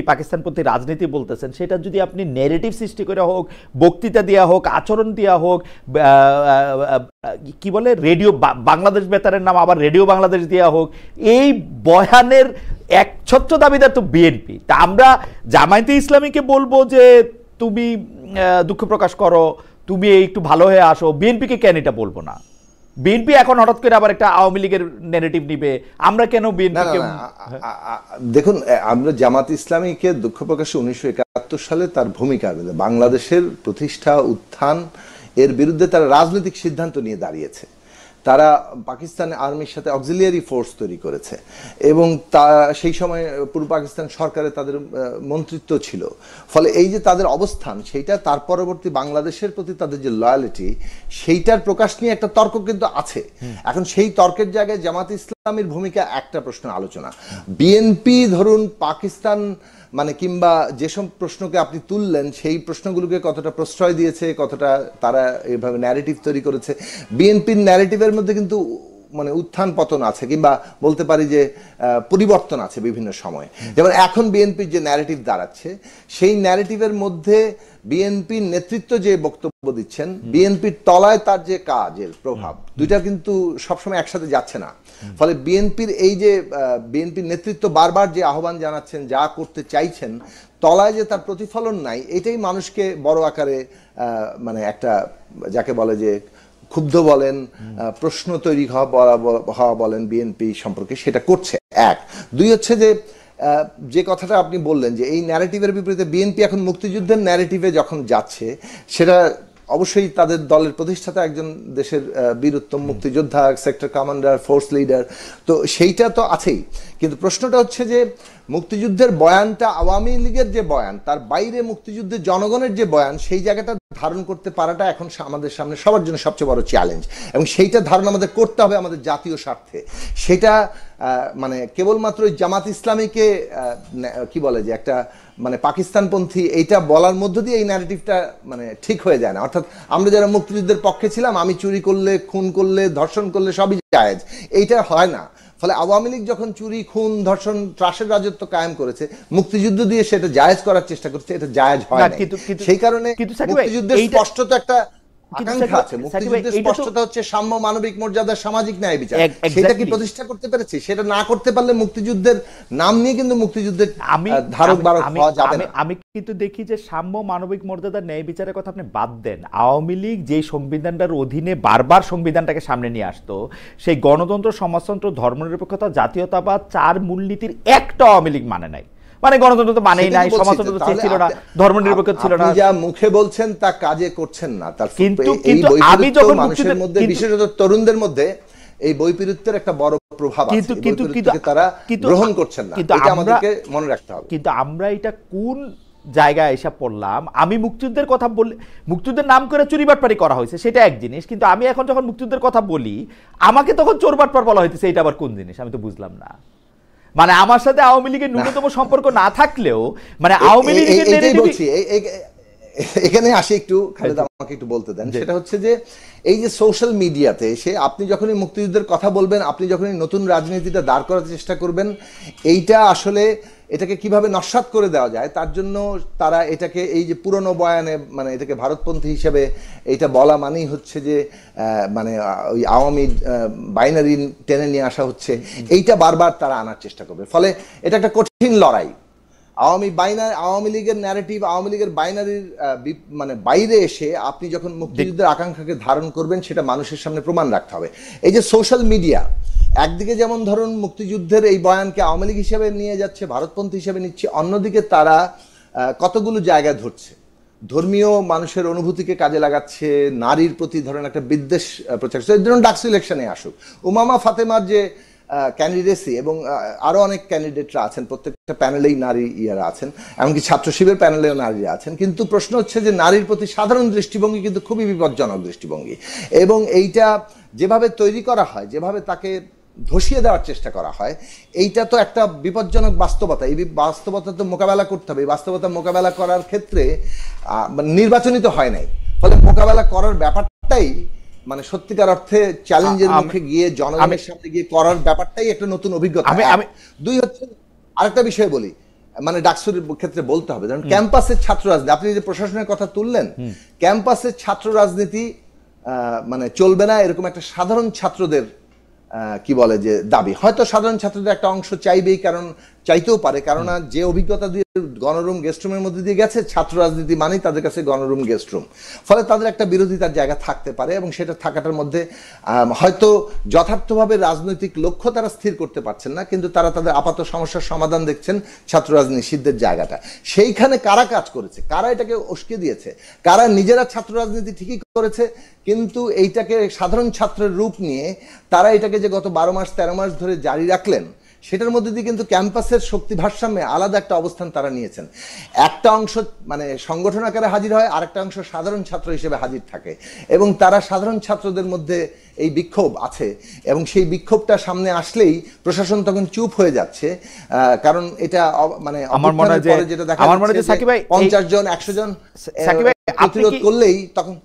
পাকিস্তানপন্থী রাজনীতি বলতেছেন, সেটা যদি আপনি নেগেটিভ সৃষ্টি করে হোক, বক্তৃতা দেওয়া হোক, আচরণ দেওয়া হোক, কি বলে রেডিও বাংলাদেশ বেতারের নাম আবার রেডিও বাংলাদেশ দেওয়া হোক, এই বয়ানের একচ্ছত্র দাবিদার তো বিএনপি। তা আমরা জামায়াতে ইসলামীকে বলবো যে তুমি দুঃখ প্রকাশ করো, তুমি একটু ভালো হয়ে আসো, বিএনপিকে কেন এটা বলবো না? বিএনপি এখন হঠাৎ করে আবার একটা আওয়ামী লীগের ন্যারেটিভ নিবে, আমরা কেন বিএনপিকে? দেখুন, আমরা জামাত ইসলামীকে দুঃখ প্রকাশে 1971 সালে তার ভূমিকা, বাংলাদেশের প্রতিষ্ঠা উত্থান এর বিরুদ্ধে তারা রাজনৈতিক সিদ্ধান্ত নিয়ে দাঁড়িয়েছে। তারা পাকিস্তান আর্মির সাথে অক্সিলিয়ারি ফোর্স তৈরি করেছে এবং তা সেই সময় পূর্ব পাকিস্তান সরকারে তাদের মন্ত্রিত্ব ছিল। ফলে এই যে তাদের অবস্থান, সেইটা তার পরবর্তী বাংলাদেশের প্রতি তাদের যে লয়ালিটি, সেইটার প্রকাশ নিয়ে একটা তর্ক কিন্তু আছে। এখন সেই তর্কের জায়গায় জামাত ইসলামীর ভূমিকা একটা প্রশ্ন আলোচনা। বিএনপি ধরুন পাকিস্তান মানে কিংবা যেসব প্রশ্নকে আপনি তুললেন, সেই প্রশ্নগুলোকে কতটা প্রশ্রয় দিয়েছে, কতটা তারা এইভাবে ন্যারেটিভ তৈরি করেছে। বিএনপির ন্যারেটিভের মধ্যে কিন্তু মানে উত্থান পতন আছে, কিংবা বলতে পারি যে পরিবর্তন আছে বিভিন্ন সময়। যেমন এখন বিএনপির যে ন্যারেটিভ দাঁড়াচ্ছে, সেই ন্যারেটিভের মধ্যে বিএনপির নেতৃত্ব যে বক্তব্য দিচ্ছেন, বিএনপির তলায় তার যে কাজের প্রভাব, দুইটা কিন্তু সবসময় একসাথে যাচ্ছে না। ফলে বিএনপির এই যে বিএনপির নেতৃত্ব বারবার যে আহ্বান জানাচ্ছেন, যা করতে চাইছেন, তলায় যে তার প্রতিফলন নাই, এটাই মানুষকে বড় আকারে মানে একটা যাকে বলে যে ক্ষুব্ধ বলেন, প্রশ্ন তৈরি হওয়া বলেন বিএনপি সম্পর্কে, সেটা করছে। এক, দুই হচ্ছে যে কথাটা আপনি বললেন যে এই ন্যারেটিভের বিপরীতে বিএনপি এখন মুক্তিযুদ্ধের ন্যারেটিভে যখন যাচ্ছে, সেটা অবশ্যই তাদের দলের প্রতিষ্ঠাতা একজন দেশের বীরোত্তম মুক্তিযোদ্ধা, সেক্টর কমান্ডার, ফোর্স লিডার, তো সেইটা তো আছেই। কিন্তু প্রশ্নটা হচ্ছে যে মুক্তিযুদ্ধের বয়ানটা আওয়ামী লীগের যে বয়ান, তার বাইরে মুক্তিযুদ্ধের জনগণের যে বয়ান, সেই জায়গাটা ধারণ করতে পারাটা এখন আমাদের সামনে সবার জন্য সবচেয়ে বড় চ্যালেঞ্জ। এবং সেইটা ধারণ আমাদের করতে হবে আমাদের জাতীয় স্বার্থে। সেটা মানে কেবলমাত্র জামাত ইসলামীকে কি বলে যে একটা মানে পাকিস্তানপন্থী এইটা বলার মধ্য দিয়ে এই ন্যারেটিভটা মানে ঠিক হয়ে যায় না। অর্থাৎ আমরা যারা মুক্তিযুদ্ধের পক্ষে ছিলাম, আমি চুরি করলে, খুন করলে, ধর্ষণ করলে সবই জায়েজ, এইটা হয় না। ফলে আওয়ামী লীগ যখন চুরি, খুন, ধর্ষণ, ত্রাসের রাজত্ব কায়েম করেছে, মুক্তিযুদ্ধ দিয়ে সেটা জায়েজ করার চেষ্টা করছে, এটা জায়েজ হয় না। সেই কারণে মুক্তিযুদ্ধের স্পষ্টত একটা আকাঙ্ক্ষা আছে, মুক্তিযুদ্ধের স্পষ্টতা হচ্ছে সাম্য, মানবিক মর্যাদা, সামাজিক ন্যায় বিচার। সেটা কি প্রতিষ্ঠা করতে পেরেছে? সেটা না করতে পারলে মুক্তিযুদ্ধের নাম নিয়ে কিন্তু মুক্তিযুদ্ধের ধারক বারক হওয়া যাবে না। আমি কিন্তু দেখি যে সাম্য, মানবিক মর্যাদা, ন্যায় বিচারের কথা আপনি বাদ দেন। আওয়ামী লীগ যে সংবিধানটার অধীনে বারবার সংবিধানটাকে সামনে নিয়ে আসতো, সেই গণতন্ত্র, সমাজতন্ত্র, ধর্মনিরপেক্ষতা, জাতীয়তাবাদ, চার মূলনীতির একটা আওয়ামী লীগ মানে নাই। মানে গণতন্ত্র তো মানেই নাই, সমাজতন্ত্র তো ছিল না, ধর্মনিরপেক্ষ ছিল না। যা মুখে বলছেন তা কাজে করছেন না। তার কিন্তু আমি যখন মানুষের মধ্যে, বিশেষত তরুণদের মধ্যে এই বৈপরীত্যের একটা বড় প্রভাব আছে, কিন্তু তারা গ্রহণ করছেন না। এটা আমাদেরকে মনে রাখতে হবে। কিন্তু আমরা এটা কোন জায়গায় এসে পড়লাম? আমি মুক্তিযুদ্ধের কথা বলি, মুক্তিযুদ্ধের নাম করে চুরিবাটপাড়ি করা হয়েছে, সেটা এক জিনিস। কিন্তু আমি এখন যখন মুক্তিযুদ্ধের কথা বলি, আমাকে তখন চোরবাটপাড় বলা হয়েছে, এটা আবার কোন জিনিস? আমি তো বুঝলাম না। মানে আমার সাথে আওয়ামী লীগের ন্যূনতম সম্পর্ক না থাকলেও, মানে আওয়ামী লীগের এখানে আসে একটু খালেদ, আমাকে একটু বলতে দেন। সেটা হচ্ছে যে এই যে সোশ্যাল মিডিয়াতে এসে আপনি যখনই মুক্তিযুদ্ধের কথা বলবেন, আপনি যখনই নতুন রাজনীতিটা দাঁড় করার চেষ্টা করবেন, এইটা আসলে এটাকে কিভাবে নস্যাৎ করে দেওয়া যায় তার জন্য তারা এটাকে এই যে পুরনো বয়ানে মানে এটাকে ভারতপন্থী হিসেবে এইটা বলা মানেই হচ্ছে যে মানে ওই আওয়ামী বাইনারি টেনে নিয়ে আসা হচ্ছে, এইটা বারবার তারা আনার চেষ্টা করবে। ফলে এটা একটা কঠিন লড়াই। আওয়ামী লীগের ন্যারেটিভ, আওয়ামী লীগের বাইনারির মানে বাইরে এসে আপনি যখন মুক্তিযুদ্ধের আকাঙ্ক্ষাকে ধারণ করবেন সেটা মানুষের সামনে প্রমাণ রাখতে হবে। এই যে সোশ্যাল মিডিয়া একদিকে যেমন ধরুন মুক্তিযুদ্ধের এই বয়ানকে আওয়ামী লীগ হিসেবে নিয়ে যাচ্ছে, ভারতপন্থী হিসেবে নিচ্ছে, অন্যদিকে তারা কতগুলো জায়গায় ধরছে, ধর্মীয় মানুষের অনুভূতিকে কাজে লাগাচ্ছে, নারীর প্রতি ধরেন একটা বিদ্বেষ প্রচার করছে। ধরুন ডাকসু ইলেকশনে আসুক, উমামা ফাতেমার যে ক্যান্ডিডেসি এবং আরো অনেক ক্যান্ডিডেটরা আছেন, প্রত্যেকটা প্যানেলেই নারী ইয়ারা আছেন, এমনকি ছাত্র শিবির প্যানেলেও নারীরা আছেন, কিন্তু প্রশ্ন হচ্ছে যে নারীর প্রতি সাধারণ দৃষ্টিভঙ্গি কিন্তু খুবই বিপজ্জনক দৃষ্টিভঙ্গি, এবং এইটা যেভাবে তৈরি করা হয়, যেভাবে তাকে ধসিয়ে দেওয়ার চেষ্টা করা হয়, এইটা তো একটা বিপজ্জনক বাস্তবতা। এই বাস্তবতা তো মোকাবেলা করতে হবে। এই বাস্তবতা মোকাবেলা করার ক্ষেত্রে নির্বাচনই তো হয় নাই, ফলে মোকাবেলা করার ব্যাপারটাই মানে সত্যিকার অর্থে চ্যালেঞ্জের মুখে গিয়ে জনগণের সামনে গিয়ে করার ব্যাপারটাই একটা নতুন অভিজ্ঞতা। দুই হচ্ছে আরেকটা বিষয় বলি, মানে ডাকসুর ক্ষেত্রে বলতে হবে, ধরুন ক্যাম্পাসের ছাত্র রাজনীতি, আপনি যে প্রশাসনের কথা তুললেন, ক্যাম্পাসের ছাত্র রাজনীতি মানে চলবে না এরকম একটা সাধারণ ছাত্রদের কি বলে যে দাবি। হয়তো সাধারণ ছাত্রদের একটা অংশ চাইবেই, কারণ চাইতেও পারে, কারণ যে অভিজ্ঞতা দিয়ে গণরুম গেস্টরুমের মধ্যে দিয়ে গেছে, ছাত্র রাজনীতি মানেই তাদের কাছে গণরুম গেস্টরুম, ফলে তাদের একটা বিরোধিতার জায়গা থাকতে পারে, এবং সেটা থাকাটার মধ্যে হয়তো যথার্থভাবে রাজনৈতিক লক্ষ্য তারা স্থির করতে পারছেন না, কিন্তু তারা তাদের আপাত সমস্যার সমাধান দেখছেন ছাত্র রাজনীতির জায়গাটা। সেইখানে কারা কাজ করেছে, কারা এটাকে উস্কে দিয়েছে, কারা নিজেরা ছাত্র রাজনীতি ঠিকই করেছে, কিন্তু এইটাকে সাধারণ ছাত্রের রূপ নিয়ে তারা এটাকে যে গত 12 মাস 13 মাস ধরে জারি রাখলেন, সেটার মধ্যে দিয়ে কিন্তু ক্যাম্পাসের শক্তি ভারসাম্যে আলাদা একটা অবস্থান তারা নিয়েছেন। একটা অংশ মানে সংগঠন আকারে হাজির হয়, আরেকটা অংশ সাধারণ ছাত্র হিসেবে হাজির থাকে, এবং তারা সাধারণ ছাত্রদের মধ্যে এই বিক্ষোভ আছে, এবং সেই বিক্ষোভটা সামনে আসলেই প্রশাসন তখন চুপ হয়ে যাচ্ছে, কারণ এটা মানে আমার মনে হয় যেটা দেখা যাচ্ছে 50 জন 100 জন প্রতিরোধ করলেই তখন।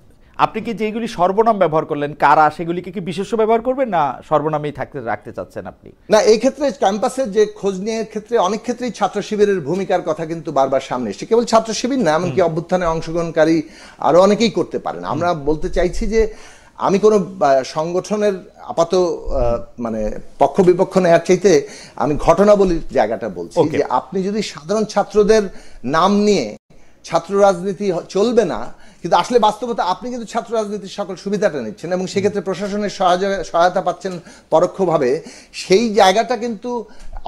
আপনি কি যেগুলি সর্বনাম ব্যবহার করলেন কারা, সেগুলিকে কি বিশেষ্য ব্যবহার করবেন না সর্বনামেই রাখতে চাচ্ছেন আপনি? না, এই ক্ষেত্রে ক্যাম্পাসের যে খোঁজ নিয়ে ক্ষেত্রে অনেক ক্ষেত্রেই ছাত্র শিবিরের ভূমিকার কথা কিন্তু বারবার সামনে এসেছে। কেবল ছাত্র শিবির না, এমনকি অভ্যুত্থানে অংশগ্রহণকারী আরো অনেকেই করতে পারেন। আমরা বলতে চাইছি যে আমি কোনো সংগঠনের আপাত মানে পক্ষ বিপক্ষ নেওয়ার চাইতে আমি ঘটনাবলীর জায়গাটা বলছি, যে আপনি যদি সাধারণ ছাত্রদের নাম নিয়ে ছাত্র রাজনীতি চলবে না, কিন্তু আসলে বাস্তবতা আপনি কিন্তু ছাত্র রাজনীতির সকল সুবিধাটা নিচ্ছেন, এবং সেক্ষেত্রে প্রশাসনের সহায়তা পাচ্ছেন পরোক্ষভাবে, সেই জায়গাটা কিন্তু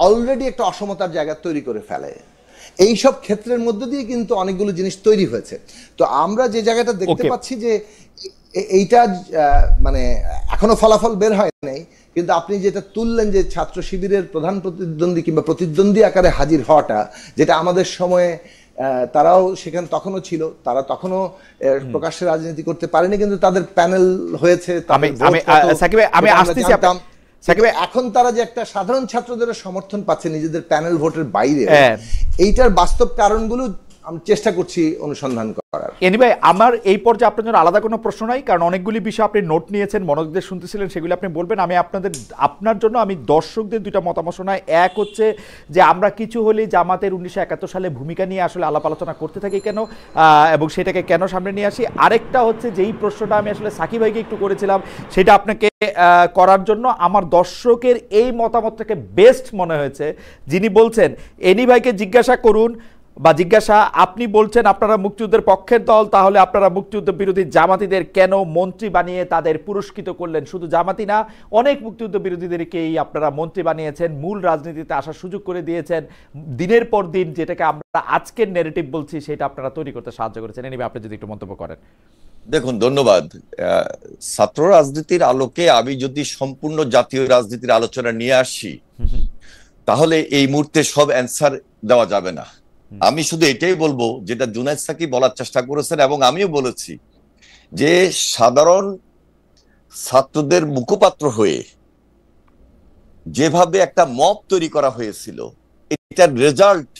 অলরেডি একটা অসমতার জায়গা তৈরি করে ফেলে। এইসব ক্ষেত্রের মধ্যে দিয়ে কিন্তু অনেকগুলো জিনিস তৈরি হয়েছে। তো আমরা যে জায়গাটা দেখতে পাচ্ছি যে এইটা মানে এখনো ফলাফল বের হয় নাই, কিন্তু আপনি যেটা তুললেন যে ছাত্র শিবিরের প্রধান প্রতিদ্বন্দ্বী কিংবা প্রতিদ্বন্দ্বী আকারে হাজির হওয়াটা, যেটা আমাদের সময়ে তারাও সেখানে তখনও ছিল, তারা তখনও প্রকাশ্যে রাজনীতি করতে পারেনি, কিন্তু তাদের প্যানেল হয়েছে। এখন তারা যে একটা সাধারণ ছাত্রদের সমর্থন পাচ্ছে নিজেদের প্যানেল ভোটের বাইরে, এইটার বাস্তব কারণগুলো আমি চেষ্টা করছি অনুসন্ধান করার। এনিওয়ে, আমার এই পর্যায়ে আপনার জন্য আলাদা কোনো প্রশ্ন নাই, কারণ অনেকগুলি বিষয় আপনি নোট নিয়েছেন, মনোযোগ দিয়ে শুনতেছিলেন, সেগুলি আপনি বলবেন। আমি আপনার জন্য আমি দর্শকদের দুইটা মতামত শোনাই। এক হচ্ছে যে আমরা কিছু হলেই জামাতের 1971 সালে ভূমিকা নিয়ে আসলে আলাপ আলোচনা করতে থাকি কেন, এবং সেটাকে কেন সামনে নিয়ে আসি। আরেকটা হচ্ছে যেই প্রশ্নটা আমি আসলে সাকিব ভাইকে একটু করেছিলাম, সেটা আপনাকে করার জন্য আমার দর্শকের এই মতামতটাকে বেস্ট মনে হয়েছে, যিনি বলছেন এনি ভাইকে জিজ্ঞাসা করুন বা জিজ্ঞাসা আপনি বলছেন আপনারা মুক্তিযুদ্ধের পক্ষের দল, তাহলে আপনারা মুক্তিযুদ্ধ বিরোধী জামাতিদের কেন মন্ত্রী বানিয়ে তাদের পুরস্কৃত করলেন? শুধু জামাতি না, অনেক মুক্তিযুদ্ধ বিরোধীদেরকেই আপনারা মন্ত্রী বানিয়েছেন, মূল রাজনীতিতে আসার সুযোগ করে দিয়েছেন, দিনের পর দিন যেটাকে আমরা আজকের ন্যারেটিভ বলছি সেটা আপনারা তৈরি করতে সাহায্য করেছেন। এনিওয়ে, আপনি যদি একটু মন্তব্য করেন। দেখুন, ধন্যবাদ। ছাত্র রাজনীতির আলোকে আমি যদি সম্পূর্ণ জাতীয় রাজনীতির আলোচনা নিয়ে আসি, তাহলে এই মুহূর্তে সব অ্যান্সার দেওয়া যাবে না। আমি শুধু এটাই বলবো যেটা জুনায়েদ সাকিব বলার চেষ্টা করেছেন, এবং আমিও বলেছি যে সাধারণ ছাত্রদের মুখপাত্র হয়ে যেভাবে একটা মব তৈরি করা হয়েছিল, এটার রেজাল্ট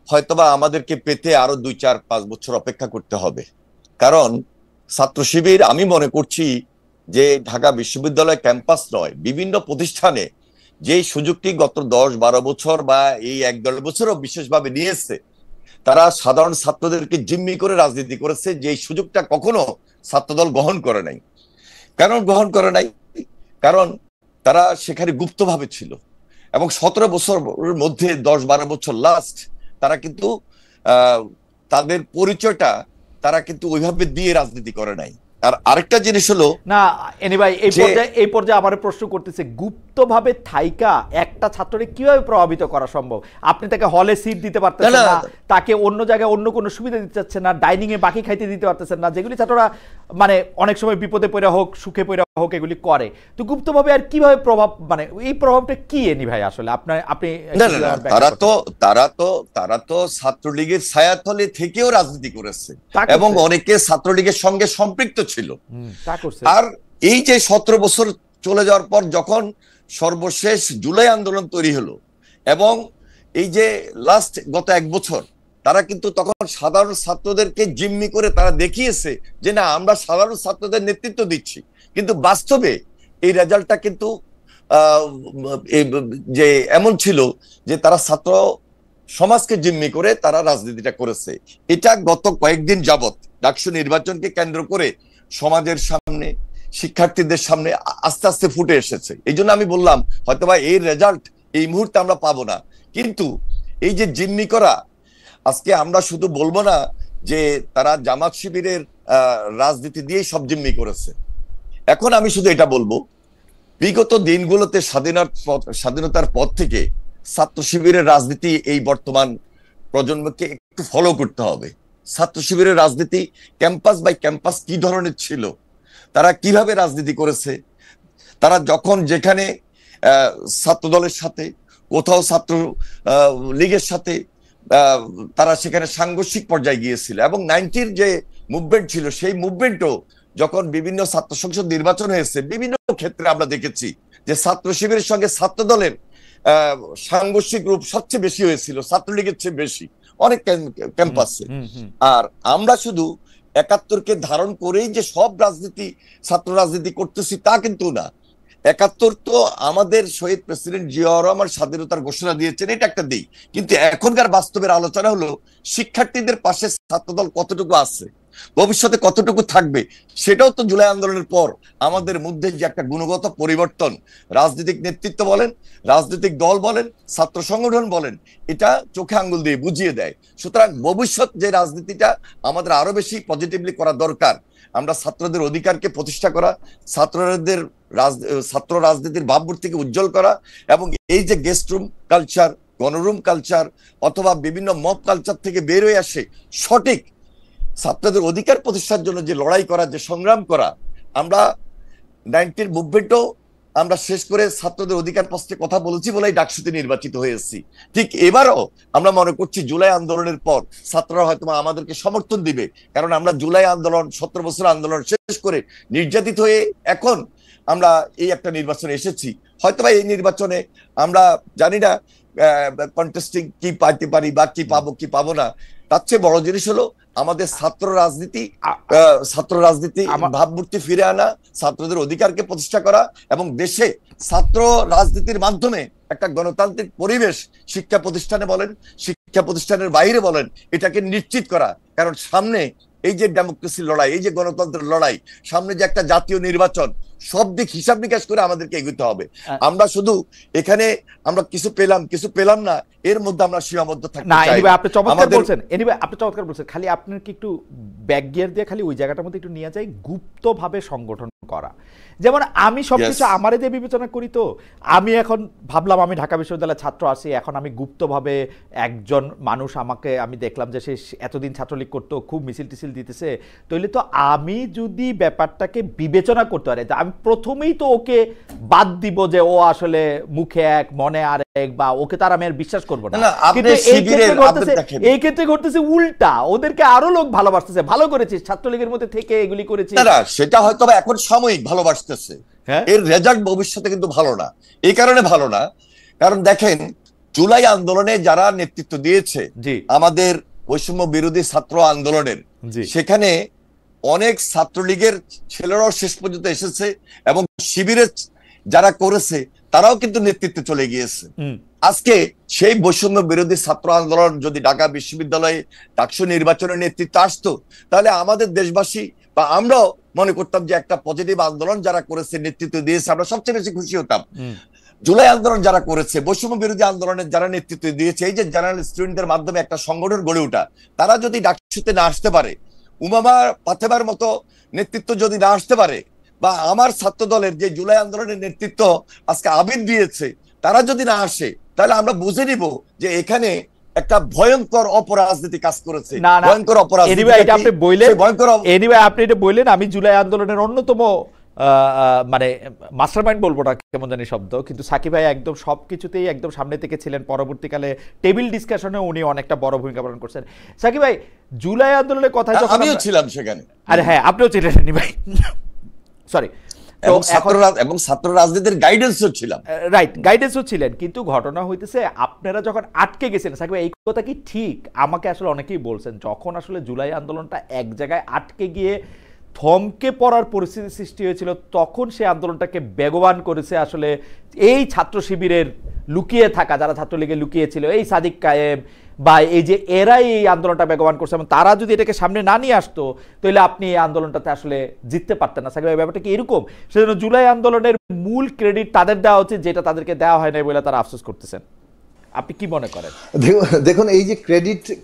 হয়তোবা আমাদেরকে পেতে আরো 2, 4, 5 বছর অপেক্ষা করতে হবে। কারণ ছাত্র শিবির, আমি মনে করছি যে ঢাকা বিশ্ববিদ্যালয় ক্যাম্পাস নয়, বিভিন্ন প্রতিষ্ঠানে যে সুযোগটি গত 10-12 বছর বা এই 1-1.5 বছরও বিশেষভাবে নিয়েছে, তারা সাধারণ ছাত্রদেরকে জিম্মি করে রাজনীতি করেছে, যে সুযোগটা কখনো ছাত্রদল গ্রহণ করে নাই। কেন গ্রহণ করে নাই? কারণ তারা সেখানে গুপ্তভাবে ছিল, এবং 17 বছরের মধ্যে 10-12 বছর লাস্ট তারা কিন্তু তাদের পরিচয়টা তারা কিন্তু ওইভাবে দিয়ে রাজনীতি করে নাই। আর আরেকটা জিনিস হলো না এনিভাই, এই পর্যায়ে আমার প্রশ্ন করতেছে, গুপ্তভাবে থাইকা একটা ছাত্রকে কিভাবে প্রভাবিত করা সম্ভব? আপনি তাকে হলে সিট দিতে পারতেছেন না, তাকে অন্য জায়গায় অন্য কোনো সুবিধা দিতে চাচ্ছেন না, ডাইনিং এ বাকি খাইতে দিতে পারতেছেন না, যেগুলি ছাত্ররা মানে অনেক সময় বিপদে পড়ে হোক সুখে পড়ে হোক এগুলি করে। তো গুপ্তভাবে আর কিভাবে প্রভাব, মানে এই প্রভাবটা কি এনিভাই আসলে আপনি তারা তো ছাত্রলীগের ছায়াতলে থেকেও রাজনীতি করেছে, এবং অনেকে ছাত্রলীগের সঙ্গে সম্পৃক্ত ছিল। আর এই যে 17 বছর চলে যাওয়ার পর যখন সর্বশেষ জুলাই আন্দোলন তৈরি হলো, এবং এই যে লাস্ট গত 1 বছর তারা কিন্তু তখন সাধারণ ছাত্রদেরকে জিম্মি করে তারা দেখিয়েছে যে না, আমরা সাধারণ ছাত্রদের নেতৃত্ব দিচ্ছি, কিন্তু বাস্তবে এই রেজাল্টটা কিন্তু যে এমন ছিল যে তারা ছাত্র সমাজকে জিম্মি করে তারা রাজনীতিটা করেছে। এটা গত কয়েকদিন যাবত ডাকসু নির্বাচনকে কেন্দ্র করে সমাজের সামনে, শিক্ষার্থীদের সামনে আস্তে আস্তে ফুটে এসেছে। এই জন্য আমি বললাম হয়তোবা এই রেজাল্ট এই মুহূর্তে আমরা পাবো না, কিন্তু এই যে জিম্মি করা, আজকে আমরা শুধু বলবো না যে তারা জামাত শিবিরের রাজনীতি দিয়েই সব জিম্মি করেছে। এখন আমি শুধু এটা বলবো, বিগত দিনগুলোতে স্বাধীনতার পর থেকে ছাত্র শিবিরের রাজনীতি এই বর্তমান প্রজন্মকে একটু ফলো করতে হবে। ছাত্র শিবিরের রাজনীতি ক্যাম্পাস বাই ক্যাম্পাস কি ধরনের ছিল, তারা কিভাবে রাজনীতি করেছে, তারা যখন যেখানে ছাত্র দলের সাথে, কোথাও ছাত্র লীগের সাথে, তারা সেখানে সাংঘর্ষিক পর্যায়ে গিয়েছিল। এবং 90-র যে মুভমেন্ট ছিল, সেই মুভমেন্টও যখন বিভিন্ন ছাত্র সংসদ নির্বাচন হয়েছে, বিভিন্ন ক্ষেত্রে আমরা দেখেছি যে ছাত্র শিবিরের সঙ্গে ছাত্র দলের সাংঘর্ষিক রূপ সবচেয়ে বেশি হয়েছিল, ছাত্রলীগের চেয়ে বেশি অনেক ক্যাম্পাসে। আর আমরা শুধু 71-কে ধারণ করেই যে সব রাজনীতি, ছাত্র রাজনীতি করতেছি তা কিন্তু না। 71 তো আমাদের শহীদ প্রেসিডেন্ট জিয়াউর রহমান স্বাধীনতার ঘোষণা দিয়েছেন, এটা একটা দিক, কিন্তু এখনকার বাস্তবের আলোচনা হলো শিক্ষার্থীদের পাশে ছাত্রদল কতটুকু আছে, ভবিষ্যতে কতটুকু থাকবে, সেটাও তো জুলাই আন্দোলনের পর আমাদের মধ্যে যে একটা গুণগত পরিবর্তন, রাজনৈতিক নেতৃত্ব বলেন, রাজনৈতিক দল বলেন, ছাত্র সংগঠন বলেন, এটা চোখে আঙ্গুল দিয়ে বুঝিয়ে দেয়। সুতরাং ভবিষ্যৎ যে রাজনীতিটা আমাদের আরো বেশি পজিটিভলি করা দরকার, আমরা ছাত্রদের অধিকারকে প্রতিষ্ঠা করা, ছাত্র রাজনীতির ভাবমূর্তিকে উজ্জ্বল করা, এবং এই যে গেস্ট রুম কালচার, গণরুম কালচার অথবা বিভিন্ন মব কালচার থেকে বের হয়ে আসে সঠিক ছাত্রদের অধিকার প্রতিষ্ঠার জন্য যে লড়াই করা, যে সংগ্রাম করা, আমরা 90-র মুভমেন্টও আমরা শেষ করে ছাত্রদের অধিকার প্রশ্নে কথা বলেছি বলেই ডাকসুতে নির্বাচিত হয়েছি। ঠিক এবারও আমরা মনে করছি জুলাই আন্দোলনের পর ছাত্ররা হয়তো আমাদেরকে সমর্থন দিবে, কারণ আমরা জুলাই আন্দোলন, 17 বছর আন্দোলন শেষ করে নির্যাতিত হয়ে এখন আমরা এই একটা নির্বাচনে এসেছি। হয়তোবা এই নির্বাচনে আমরা জানি না কন্টেস্টিং কি পাইতে পারি বা কি পাবো কি পাবো না, তার চেয়ে বড় জিনিস হলো আমাদের ছাত্র রাজনীতি ভাবমূর্তি ফিরে আনা, ছাত্রদের অধিকারকে প্রতিষ্ঠা করা, এবং দেশে ছাত্র রাজনীতির মাধ্যমে একটা গণতান্ত্রিক পরিবেশ শিক্ষা প্রতিষ্ঠানে বলেন, শিক্ষা প্রতিষ্ঠানের বাইরে বলেন, এটাকে নিশ্চিত করা। কারণ সামনে এই যে ডেমোক্রেসির লড়াই, এই যে গণতন্ত্রের লড়াই, সামনে যে একটা জাতীয় নির্বাচন, সব দিক হিসাব নিকাশ করে আমাদেরকে এগোতে হবে। আমরা শুধু এখানে আমরা কিছু পেলাম না, এর মধ্যে আমরা সীমাবদ্ধ থাকতে চাই না। আপনি চমৎকার বলছেন, খালি আপনার কি একটু ব্যাক গিয়ার দিয়ে খালি ওই জায়গাটার মধ্যে একটু নিয়ে যায়, গুপ্তভাবে সংগঠন করা। যেমন আমি সবকিছু আমারে দিয়ে বিবেচনা করি, তো আমি এখন ভাবলাম আমি ঢাকা বিশ্ববিদ্যালয়ের ছাত্র আছি, এখন আমি গুপ্তভাবে একজন মানুষ, আমি দেখলাম যে সে এতদিন ছাত্রলীগ করতো, খুব মিছিল টিছিল দিতেছে, তাহলে তো আমি যদি ব্যাপারটাকে বিবেচনা করতে পারি, আমি প্রথমেই তো ওকে বাদ দিব যে ও আসলে মুখে এক মনে আরেক, বা ওকে তার আমি আর বিশ্বাস করবো না। কিন্তু এই ক্ষেত্রে ঘটতেছে উল্টা, ওদেরকে আরো লোক ভালোবাসতেছে, ভালো করেছিস ছাত্রলীগের মধ্যে থেকে এগুলি করেছিস। সেটা হয়তো এখন সাময়িক ভালোবাসতেছে, এর রেজাল্ট ভবিষ্যতে কিন্তু ভালো না। এই কারণে ভালো না, কারণ দেখেন জুলাই আন্দোলনে যারা নেতৃত্ব দিয়েছে আমাদের বৈষম্য বিরোধী ছাত্র আন্দোলনের, সেখানে অনেক ছাত্রলীগের ছেলেরাও শেষ পর্যন্ত এসেছে, এবং শিবিরের যারা করেছে তারাও কিন্তু নেতৃত্বে চলে গিয়েছে। আজকে সেই বৈষম্য বিরোধী ছাত্র আন্দোলন যদি ঢাকা বিশ্ববিদ্যালয়ে ডাকসু নির্বাচনের নেতৃত্ব আসতো, তাহলে আমাদের দেশবাসী বা আমরাও মনে করতাম যে একটা পজিটিভ আন্দোলন যারা করেছে, নেতৃত্ব দিয়েছে, আমরা সবচেয়ে বেশি খুশি হতাম। জুলাই আন্দোলন যারা করেছে, বৈষম্য বিরোধী আন্দোলনের যারা নেতৃত্ব দিয়েছে, এই যে জেনারেল স্টুডেন্টদের মাধ্যমে একটা সংগঠন গড়ে ওঠা, তারা যদি ডাকসুতে না আসতে পারে, উমামা পাথেবার মতো নেতৃত্ব যদি না আসতে পারে, বা আমার ছাত্র দলের যে জুলাই আন্দোলনের নেতৃত্ব আজকে আবির দিয়েছে, তারা যদি না আসে, তাহলে আমরা বুঝে নিব যে এখানে একটা ভয়ঙ্কর অপরাজনীতি কাজ করেছে। ভয়ঙ্কর অপরাজনীতি আপনি এটা বললেন, আমি জুলাই আন্দোলনের অন্যতম মানে মাস্টারমাইন্ড বলবো না, কেমন জানি শব্দ, কিন্তু সাকিব ভাই একদম সবকিছুতেই একদম সামনে থেকে ছিলেন। পরবর্তীকালে টেবিল ডিসকাশনে উনি অনেকটা বড় ভূমিকা পালন করছেন। সাকিব ভাই, জুলাই আন্দোলনের কথা আমিও ছিলাম সেখানে। আরে হ্যাঁ, আপনিও ছিলেন ভাই, সরি। এবং ছাত্র রাজনীতির গাইডেন্সও ছিলাম, রাইট, গাইডেন্সও ছিলেন। কিন্তু ঘটনা হইতেছে আপনারা যখন আটকে গেছেন, সাকিব ভাই এই কথা কি ঠিক? আমাকে আসলে অনেকেই বলছেন যখন আসলে জুলাই আন্দোলনটা এক জায়গায় আটকে গিয়ে থমকে পড়ার পরিস্থিতি সৃষ্টি হয়েছিল, তখন সে আন্দোলনটাকে বেগবান করেছে আসলে এই ছাত্র শিবিরের লুকিয়ে থাকা, যারা ছাত্রলীগে লুকিয়েছিল, এই সাদিক কায়েম বা এই যে এরাই এই আন্দোলনটা বেগবান করছে, এবং তারা যদি এটাকে সামনে না নিয়ে আসতো, তাহলে আপনি এই আন্দোলনটাতে আসলে জিততে পারতেন না। সাকিব ভাই, ব্যাপারটা কি এরকম? সেজন্য জুলাই আন্দোলনের মূল ক্রেডিট তাদের দেওয়া উচিত, যেটা তাদেরকে দেওয়া হয় না বলে তারা আফসোস করতেছেন। আপনি কি মনে করেন? দেখুন, এই যে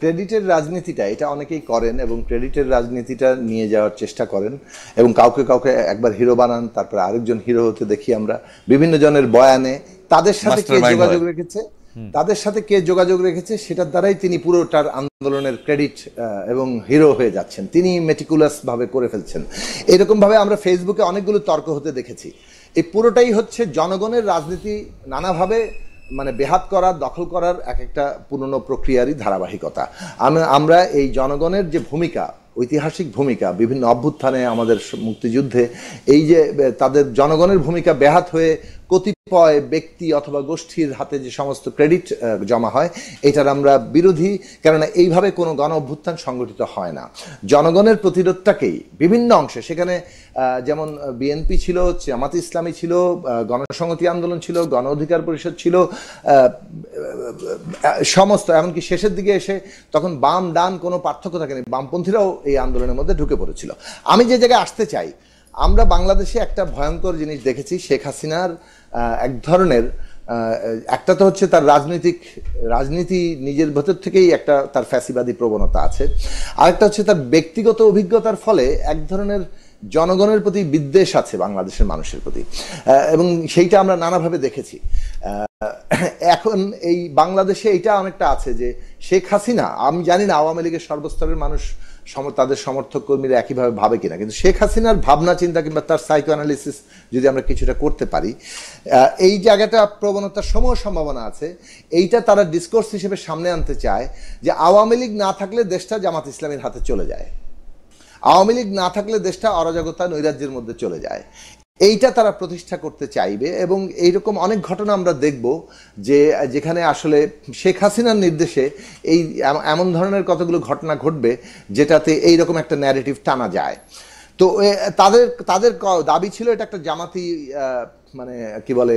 ক্রেডিটের রাজনীতিটা, এটা অনেকেই করেন এবং ক্রেডিটের রাজনীতিটা নিয়ে যাওয়ার চেষ্টা করেন, এবং কাউকে কাউকে একবার হিরো বানান, তারপরে আরেকজন হিরো হতে দেখি আমরা বিভিন্ন জনের বয়ানে। তাদের সাথে কে যোগাযোগ রেখেছে সেটার দ্বারাই তিনি পুরোটার আন্দোলনের ক্রেডিট এবং হিরো হয়ে যাচ্ছেন, তিনি মেটিকুলাস ভাবে করে ফেলছেন। এরকম ভাবে আমরা ফেসবুকে অনেকগুলো তর্ক হতে দেখেছি। এই পুরোটাই হচ্ছে জনগণের রাজনীতি নানাভাবে মানে বেহাত করার, দখল করার এক একটা পুরনো প্রক্রিয়ারই ধারাবাহিকতা। আমরা এই জনগণের যে ভূমিকা, ঐতিহাসিক ভূমিকা, বিভিন্ন অভ্যুত্থানে, আমাদের মুক্তিযুদ্ধে, এই যে তাদের জনগণের ভূমিকা ব্যাহত হয়ে কতিপয় ব্যক্তি অথবা গোষ্ঠীর হাতে যে সমস্ত ক্রেডিট জমা হয়, এটার আমরা বিরোধী। কেননা এইভাবে কোনো গণ অভ্যুত্থান সংগঠিত হয় না। জনগণের প্রতিরোধটাকেই বিভিন্ন অংশে, সেখানে যেমন বিএনপি ছিল, জামাত ইসলামী ছিল, গণসংহতি আন্দোলন ছিল, গণ অধিকার পরিষদ ছিল, সমস্ত, এমনকি শেষের দিকে এসে তখন বাম ডান কোনো পার্থক্য থাকেনি, বামপন্থীরাও এই আন্দোলনের মধ্যে ঢুকে পড়েছিল। আমি যে জায়গায় আসতে চাই, আমরা বাংলাদেশে একটা ভয়ঙ্কর জিনিস দেখেছি। শেখ হাসিনার এক ধরনের একটা তো হচ্ছে তার রাজনীতি নিজের ভেতর থেকেই একটা তার ফ্যাসিবাদী প্রবণতা আছে, আরেকটা হচ্ছে তার ব্যক্তিগত অভিজ্ঞতার ফলে এক ধরনের জনগণের প্রতি বিদ্বেষ আছে বাংলাদেশের মানুষের প্রতি, এবং সেইটা আমরা নানাভাবে দেখেছি। এখন এই বাংলাদেশে এইটা অনেকটা আছে যে শেখ হাসিনা, আমি জানি না আওয়ামী লীগের সর্বস্তরের মানুষ তাদের সমর্থক কর্মীরা একইভাবে ভাবে কিনা, কিন্তু শেখ হাসিনার ভাবনা চিন্তা কিংবা তার সাইকো অ্যানালিসিস যদি আমরা কিছুটা করতে পারি, এই জায়গাটা প্রবণতার সম্ভাবনা আছে। এইটা তারা ডিসকোর্স হিসেবে সামনে আনতে চায় যে আওয়ামী লীগ না থাকলে দেশটা জামাত ইসলামীর হাতে চলে যায়, আওয়ামী লীগ না থাকলে দেশটা অরাজকতা নৈরাজ্যের মধ্যে চলে যায়। এইটা তারা প্রতিষ্ঠা করতে চাইবে, এবং এইরকম অনেক ঘটনা আমরা দেখব যে যেখানে আসলে শেখ হাসিনার নির্দেশে এই এমন ধরনের কতগুলো ঘটনা ঘটবে যেটাতে এইরকম একটা ন্যারেটিভ টানা যায়। তো তাদের দাবি ছিল এটা একটা জামাতি মানে কি বলে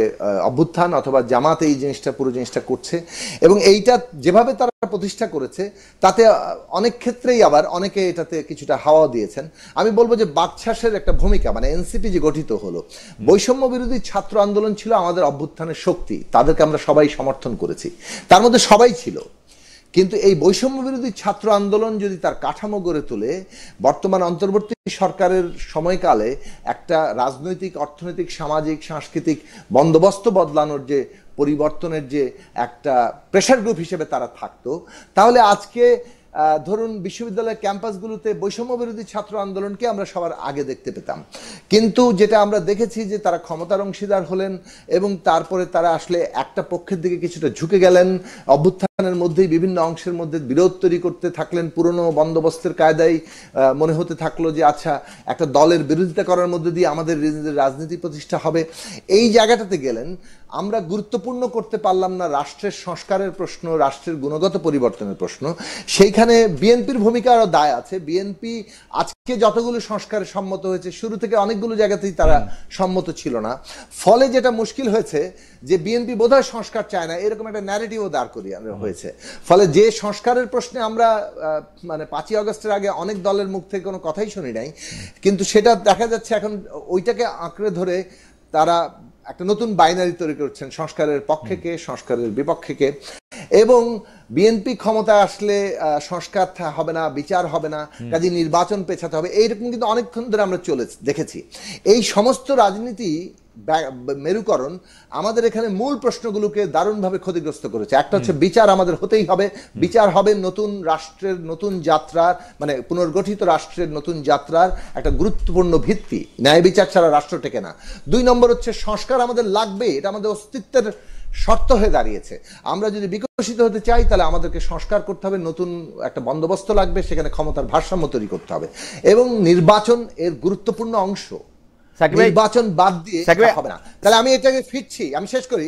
অভ্যুত্থান, অথবা জামাত এই জিনিসটা পুরো জিনিসটা করছে, এবং এইটা যেভাবে তারা প্রতিষ্ঠা করেছে তাতে অনেক ক্ষেত্রেই আবার অনেকে এটাতে কিছুটা হাওয়া দিয়েছেন। আমি বলবো যে বাকশাসের একটা ভূমিকা, মানে এনসিপি যে গঠিত হলো, বৈষম্য বিরোধী ছাত্র আন্দোলন ছিল আমাদের অভ্যুত্থানের শক্তি, তাদেরকে আমরা সবাই সমর্থন করেছি, তার মধ্যে সবাই ছিল। কিন্তু এই বৈষম্য বিরোধী ছাত্র আন্দোলন যদি তার কাঠামো গড়ে তোলে, বর্তমান অন্তর্বর্তী সরকারের সময়কালে একটা রাজনৈতিক, অর্থনৈতিক, সামাজিক, সাংস্কৃতিক বন্দোবস্ত বদলানোর যে পরিবর্তনের যে একটা প্রেশার গ্রুপ হিসেবে তারা থাকতো, তাহলে আজকে ধরুন বিশ্ববিদ্যালয়ের ক্যাম্পাসগুলোতে বৈষম্য বিরোধী ছাত্র আন্দোলনকে আমরা সবার আগে দেখতে পেতাম। কিন্তু যেটা আমরা দেখেছি যে তারা ক্ষমতার অংশীদার হলেন, এবং তারপরে তারা আসলে একটা পক্ষের দিকে কিছুটা ঝুঁকে গেলেন, অভ্যুত্থানের মধ্যেই বিভিন্ন অংশের মধ্যে বিরোধ তৈরি করতে থাকলেন, পুরনো বন্দোবস্তের কায়দায় মনে হতে থাকলো যে আচ্ছা একটা দলের বিরোধিতা করার মধ্যে দিয়ে আমাদের রাজনীতি প্রতিষ্ঠা হবে। এই জায়গাটাতে গেলেন। আমরা গুরুত্বপূর্ণ করতে পারলাম না রাষ্ট্রের সংস্কারের প্রশ্ন, রাষ্ট্রের গুণগত পরিবর্তনের প্রশ্ন, সেইখানে বিএনপির ভূমিকারও দায় আছে। বিএনপি আজকে যতগুলো সংস্কারে সম্মত হয়েছে, শুরু থেকে অনেকগুলো জায়গাতেই তারা সম্মত ছিল না। ফলে যেটা মুশকিল হয়েছে যে বিএনপি বোধহয় সংস্কার চায় না, এরকম একটা ন্যারেটিভও দাঁড় করিয়ে হয়েছে। ফলে যে সংস্কারের প্রশ্নে আমরা মানে 5ই আগস্টের আগে অনেক দলের মুখ থেকে কোনো কথাই শুনি নাই, কিন্তু সেটা দেখা যাচ্ছে এখন ওইটাকে আঁকড়ে ধরে তারা একটা নতুন বাইনারি তৈরি করছেন, সংস্কারের পক্ষে কে, সংস্কারের বিপক্ষে কে। এবং বিএনপি ক্ষমতায় আসলে সংস্কার হবে না, বিচার হবে না, কাজে নির্বাচন পেছাতে হবে, এইরকম কিন্তু অনেকক্ষণ ধরে আমরা দেখেছি। এই সমস্ত রাজনীতি মেরুকরণ আমাদের এখানে মূল প্রশ্নগুলোকে দারুণভাবে ক্ষতিগ্রস্ত করেছে। একটা হচ্ছে বিচার আমাদের হতেই হবে, বিচার হবে নতুন রাষ্ট্রের নতুন যাত্রার, মানে পুনর্গঠিত রাষ্ট্রের নতুন যাত্রার একটা গুরুত্বপূর্ণ ভিত্তি। ন্যায় বিচার ছাড়া রাষ্ট্র টেকে না। 2 নম্বর হচ্ছে সংস্কার আমাদের লাগবে, এটা আমাদের অস্তিত্বের শর্ত হয়ে দাঁড়িয়েছে। আমরা যদি বিকশিত হতে চাই তাহলে আমাদেরকে সংস্কার করতে হবে, নতুন একটা বন্দোবস্ত লাগবে, সেখানে ক্ষমতার ভারসাম্য তৈরি করতে হবে, এবং নির্বাচন এর গুরুত্বপূর্ণ অংশ। নির্বাচন বাদ দিয়ে হবে না। তাহলে আমি এটাকে ফিরছি, আমি শেষ করি।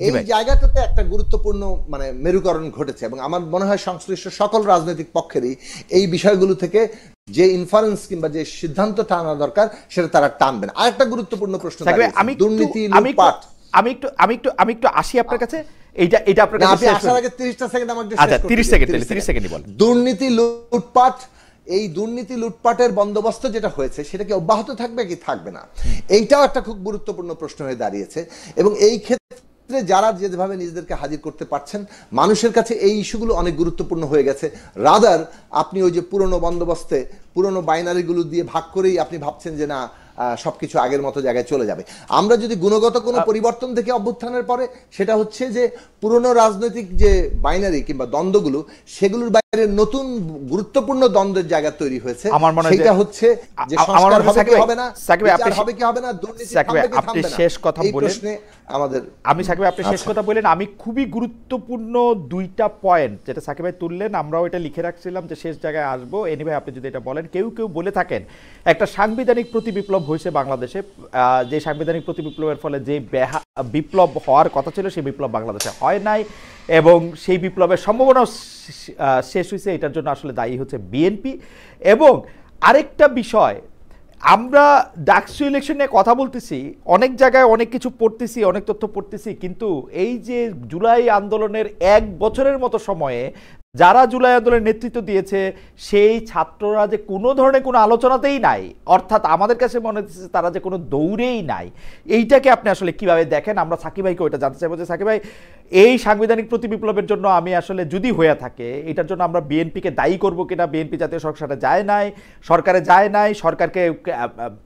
এই জায়গাটাতে একটা গুরুত্বপূর্ণ মানে মেরুকরণ ঘটেছে, এবং আমার মনে হয় সংশ্লিষ্ট সকল রাজনৈতিক পক্ষেরই এই বিষয়গুলো থেকে যে ইনফারেন্স কিংবা যে সিদ্ধান্ত টানা দরকার সেটা তারা টানবেন। আরেকটা গুরুত্বপূর্ণ প্রশ্ন, দুর্নীতি, লুটপাট। আমি একটু আসি আপনার কাছে। এইটা আপনার কাছে আপনি আসার আগে 30টা সেকেন্ড আমাকে আচ্ছা 30 সেকেন্ডই বলেন। দুর্নীতি, লুটপাট, এই দুর্নীতি লুটপাটের বন্দোবস্ত যেটা হয়েছে সেটা কি অব্যাহত থাকবে কি থাকবে না, এইটাও একটা খুব গুরুত্বপূর্ণ প্রশ্ন হয়ে দাঁড়িয়েছে। এবং এই ক্ষেত্রে যারা যেভাবে নিজেদেরকে হাজির করতে পারছেন, মানুষের কাছে এই ইস্যুগুলো অনেক গুরুত্বপূর্ণ হয়ে গেছে। রাদার আপনি ওই যে পুরনো বন্দোবস্তে পুরনো বাইনারিগুলো দিয়ে ভাগ করেই আপনি ভাবছেন যে না সবকিছু আগের মতো জায়গায় চলে যাবে। আমরা যদি গুণগত কোনো পরিবর্তন দেখি অভ্যুত্থানের পরে, সেটা হচ্ছে যে পুরনো রাজনৈতিক যে বাইনারি কিংবা দ্বন্দ্বগুলো, সেগুলোর বাইরে নতুন গুরুত্বপূর্ণ দ্বন্দ্বের জায়গা তৈরি হয়েছে। সেটা হচ্ছে যে সংস্কার হবে কি হবে না, বিচার হবে কি হবে না, দুর্নীতি থামবে কি থামবে না। শেষ কথা বলেন, এই প্রশ্নে আমাদের আমি সাকিব ভাই আপনি শেষ কথা বলেন। আমি খুবই গুরুত্বপূর্ণ 2টা পয়েন্ট যেটা সাকিব ভাই তুললেন, আমরাও এটা লিখে রাখছিলাম যে শেষ জায়গায় আসবো। এনি ভাই আপনি যদি এটা বলেন, কেউ বলে থাকেন একটা সাংবিধানিক প্রতিবিপ্লব হয়েছে বাংলাদেশে, যে সাংবিধানিক প্রতিবিপ্লবের ফলে যে বিপ্লব হওয়ার কথা ছিল সেই বিপ্লব বাংলাদেশে হয় নাই, এবং সেই বিপ্লবের সম্ভাবনা শেষ হয়েছে। এটার জন্য আসলে দায়ী হচ্ছে বিএনপি। এবং আরেকটা বিষয়, আমরা ডাকসু ইলেকশন নিয়ে কথা বলতেছি, অনেক জায়গায় অনেক কিছু পড়তেছি, অনেক তথ্য পড়তেছি, কিন্তু এই যে জুলাই আন্দোলনের 1 বছরের মতো সময়ে যারা জুলাই আন্দোলনের নেতৃত্ব দিয়েছে সেই ছাত্ররা যে কোনো ধরনের কোনো আলোচনাতেই নাই, অর্থাৎ আমাদের কাছে মনে হচ্ছে তারা যে কোনো দৌড়েই নাই। এইটাকে আপনি আসলে কিভাবে দেখেন? আমরা সাকিব ভাইকে ওইটা জানতে চাইবো যে সাকিব ভাই, এই সাংবিধানিক প্রতিবিপ্লবের জন্য আমি আসলে যদি হয়ে থাকে, এটার জন্য আমরা বিএনপিকে দায়ী করবো কিনা? বিএনপি জাতীয় সংসদে যায় নাই, সরকারে যায় নাই, সরকারকে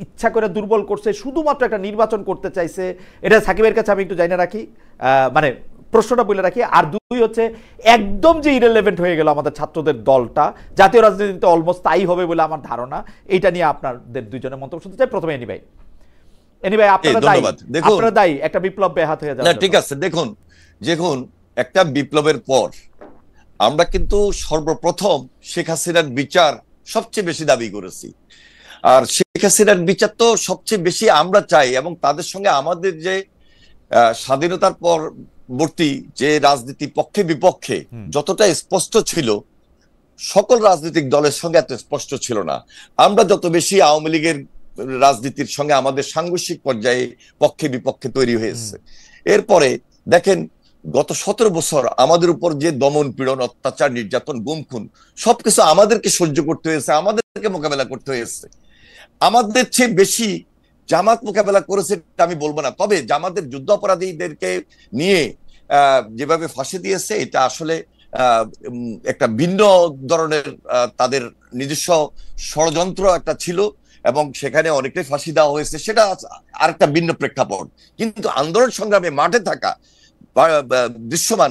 ইচ্ছা করে দুর্বল করছে, শুধুমাত্র একটা নির্বাচন করতে চাইছে। এটা সাকিবের কাছে আমি একটু জানি না রাখি, মানে প্রশ্নটা বলে রাখি। আর 2 হচ্ছে একদম যে ইরেলেভেন্ট হয়ে গেল আমাদের ছাত্রদের দলটা, জাতীয় রাজনীতিতে অলমোস্ট তাই হবে বলে আমার ধারণা। এইটা নিয়ে আপনাদের 2 জনের মন্তব্য শুনতে চাই। প্রথমে এনি ভাই আপনারা দায়ী একটা বিপ্লব ব্যাহত হয়ে যাবে। ঠিক আছে, দেখুন একটা বিপ্লবের পর আমরা কিন্তু সর্বপ্রথম শেখ হাসিনার বিচার সবচেয়ে বেশি দাবি করেছি। আর শেখ হাসিনার বিচার তো সবচেয়ে বেশি আমরা চাই, এবং তাদের সঙ্গে আমাদের যে স্বাধীনতার পরবর্তী যে রাজনীতি পক্ষে বিপক্ষে যতটা স্পষ্ট ছিল, সকল রাজনৈতিক দলের সঙ্গে এত স্পষ্ট ছিল না। আমরা যত বেশি আওয়ামী লীগের রাজনীতির সঙ্গে আমাদের সাংঘর্ষিক পর্যায়ে পক্ষে বিপক্ষে তৈরি হয়েছে। এরপরে দেখেন গত 17 বছর আমাদের উপর যে দমন পীড়ন, অত্যাচার, নির্যাতন, গুম খুন সবকিছু আমাদেরকে সহ্য করতে হয়েছে, আমাদেরকে মোকাবেলা করতে হয়েছে। আমাদের চেয়ে বেশি জামাত মোকাবেলা করেছে আমি বলবো না, তবে জামাতের যুদ্ধ অপরাধীদেরকে নিয়ে যেভাবে ফাঁসি দিয়েছে এটা আসলে একটা ভিন্ন ধরনের তাদের নিজস্ব ষড়যন্ত্র একটা ছিল, এবং সেখানে অনেকটাই ফাঁসি দেওয়া হয়েছে, সেটা আরেকটা ভিন্ন প্রেক্ষাপট। কিন্তু আন্দোলন সংগ্রামে মাঠে থাকা দৃশ্যমান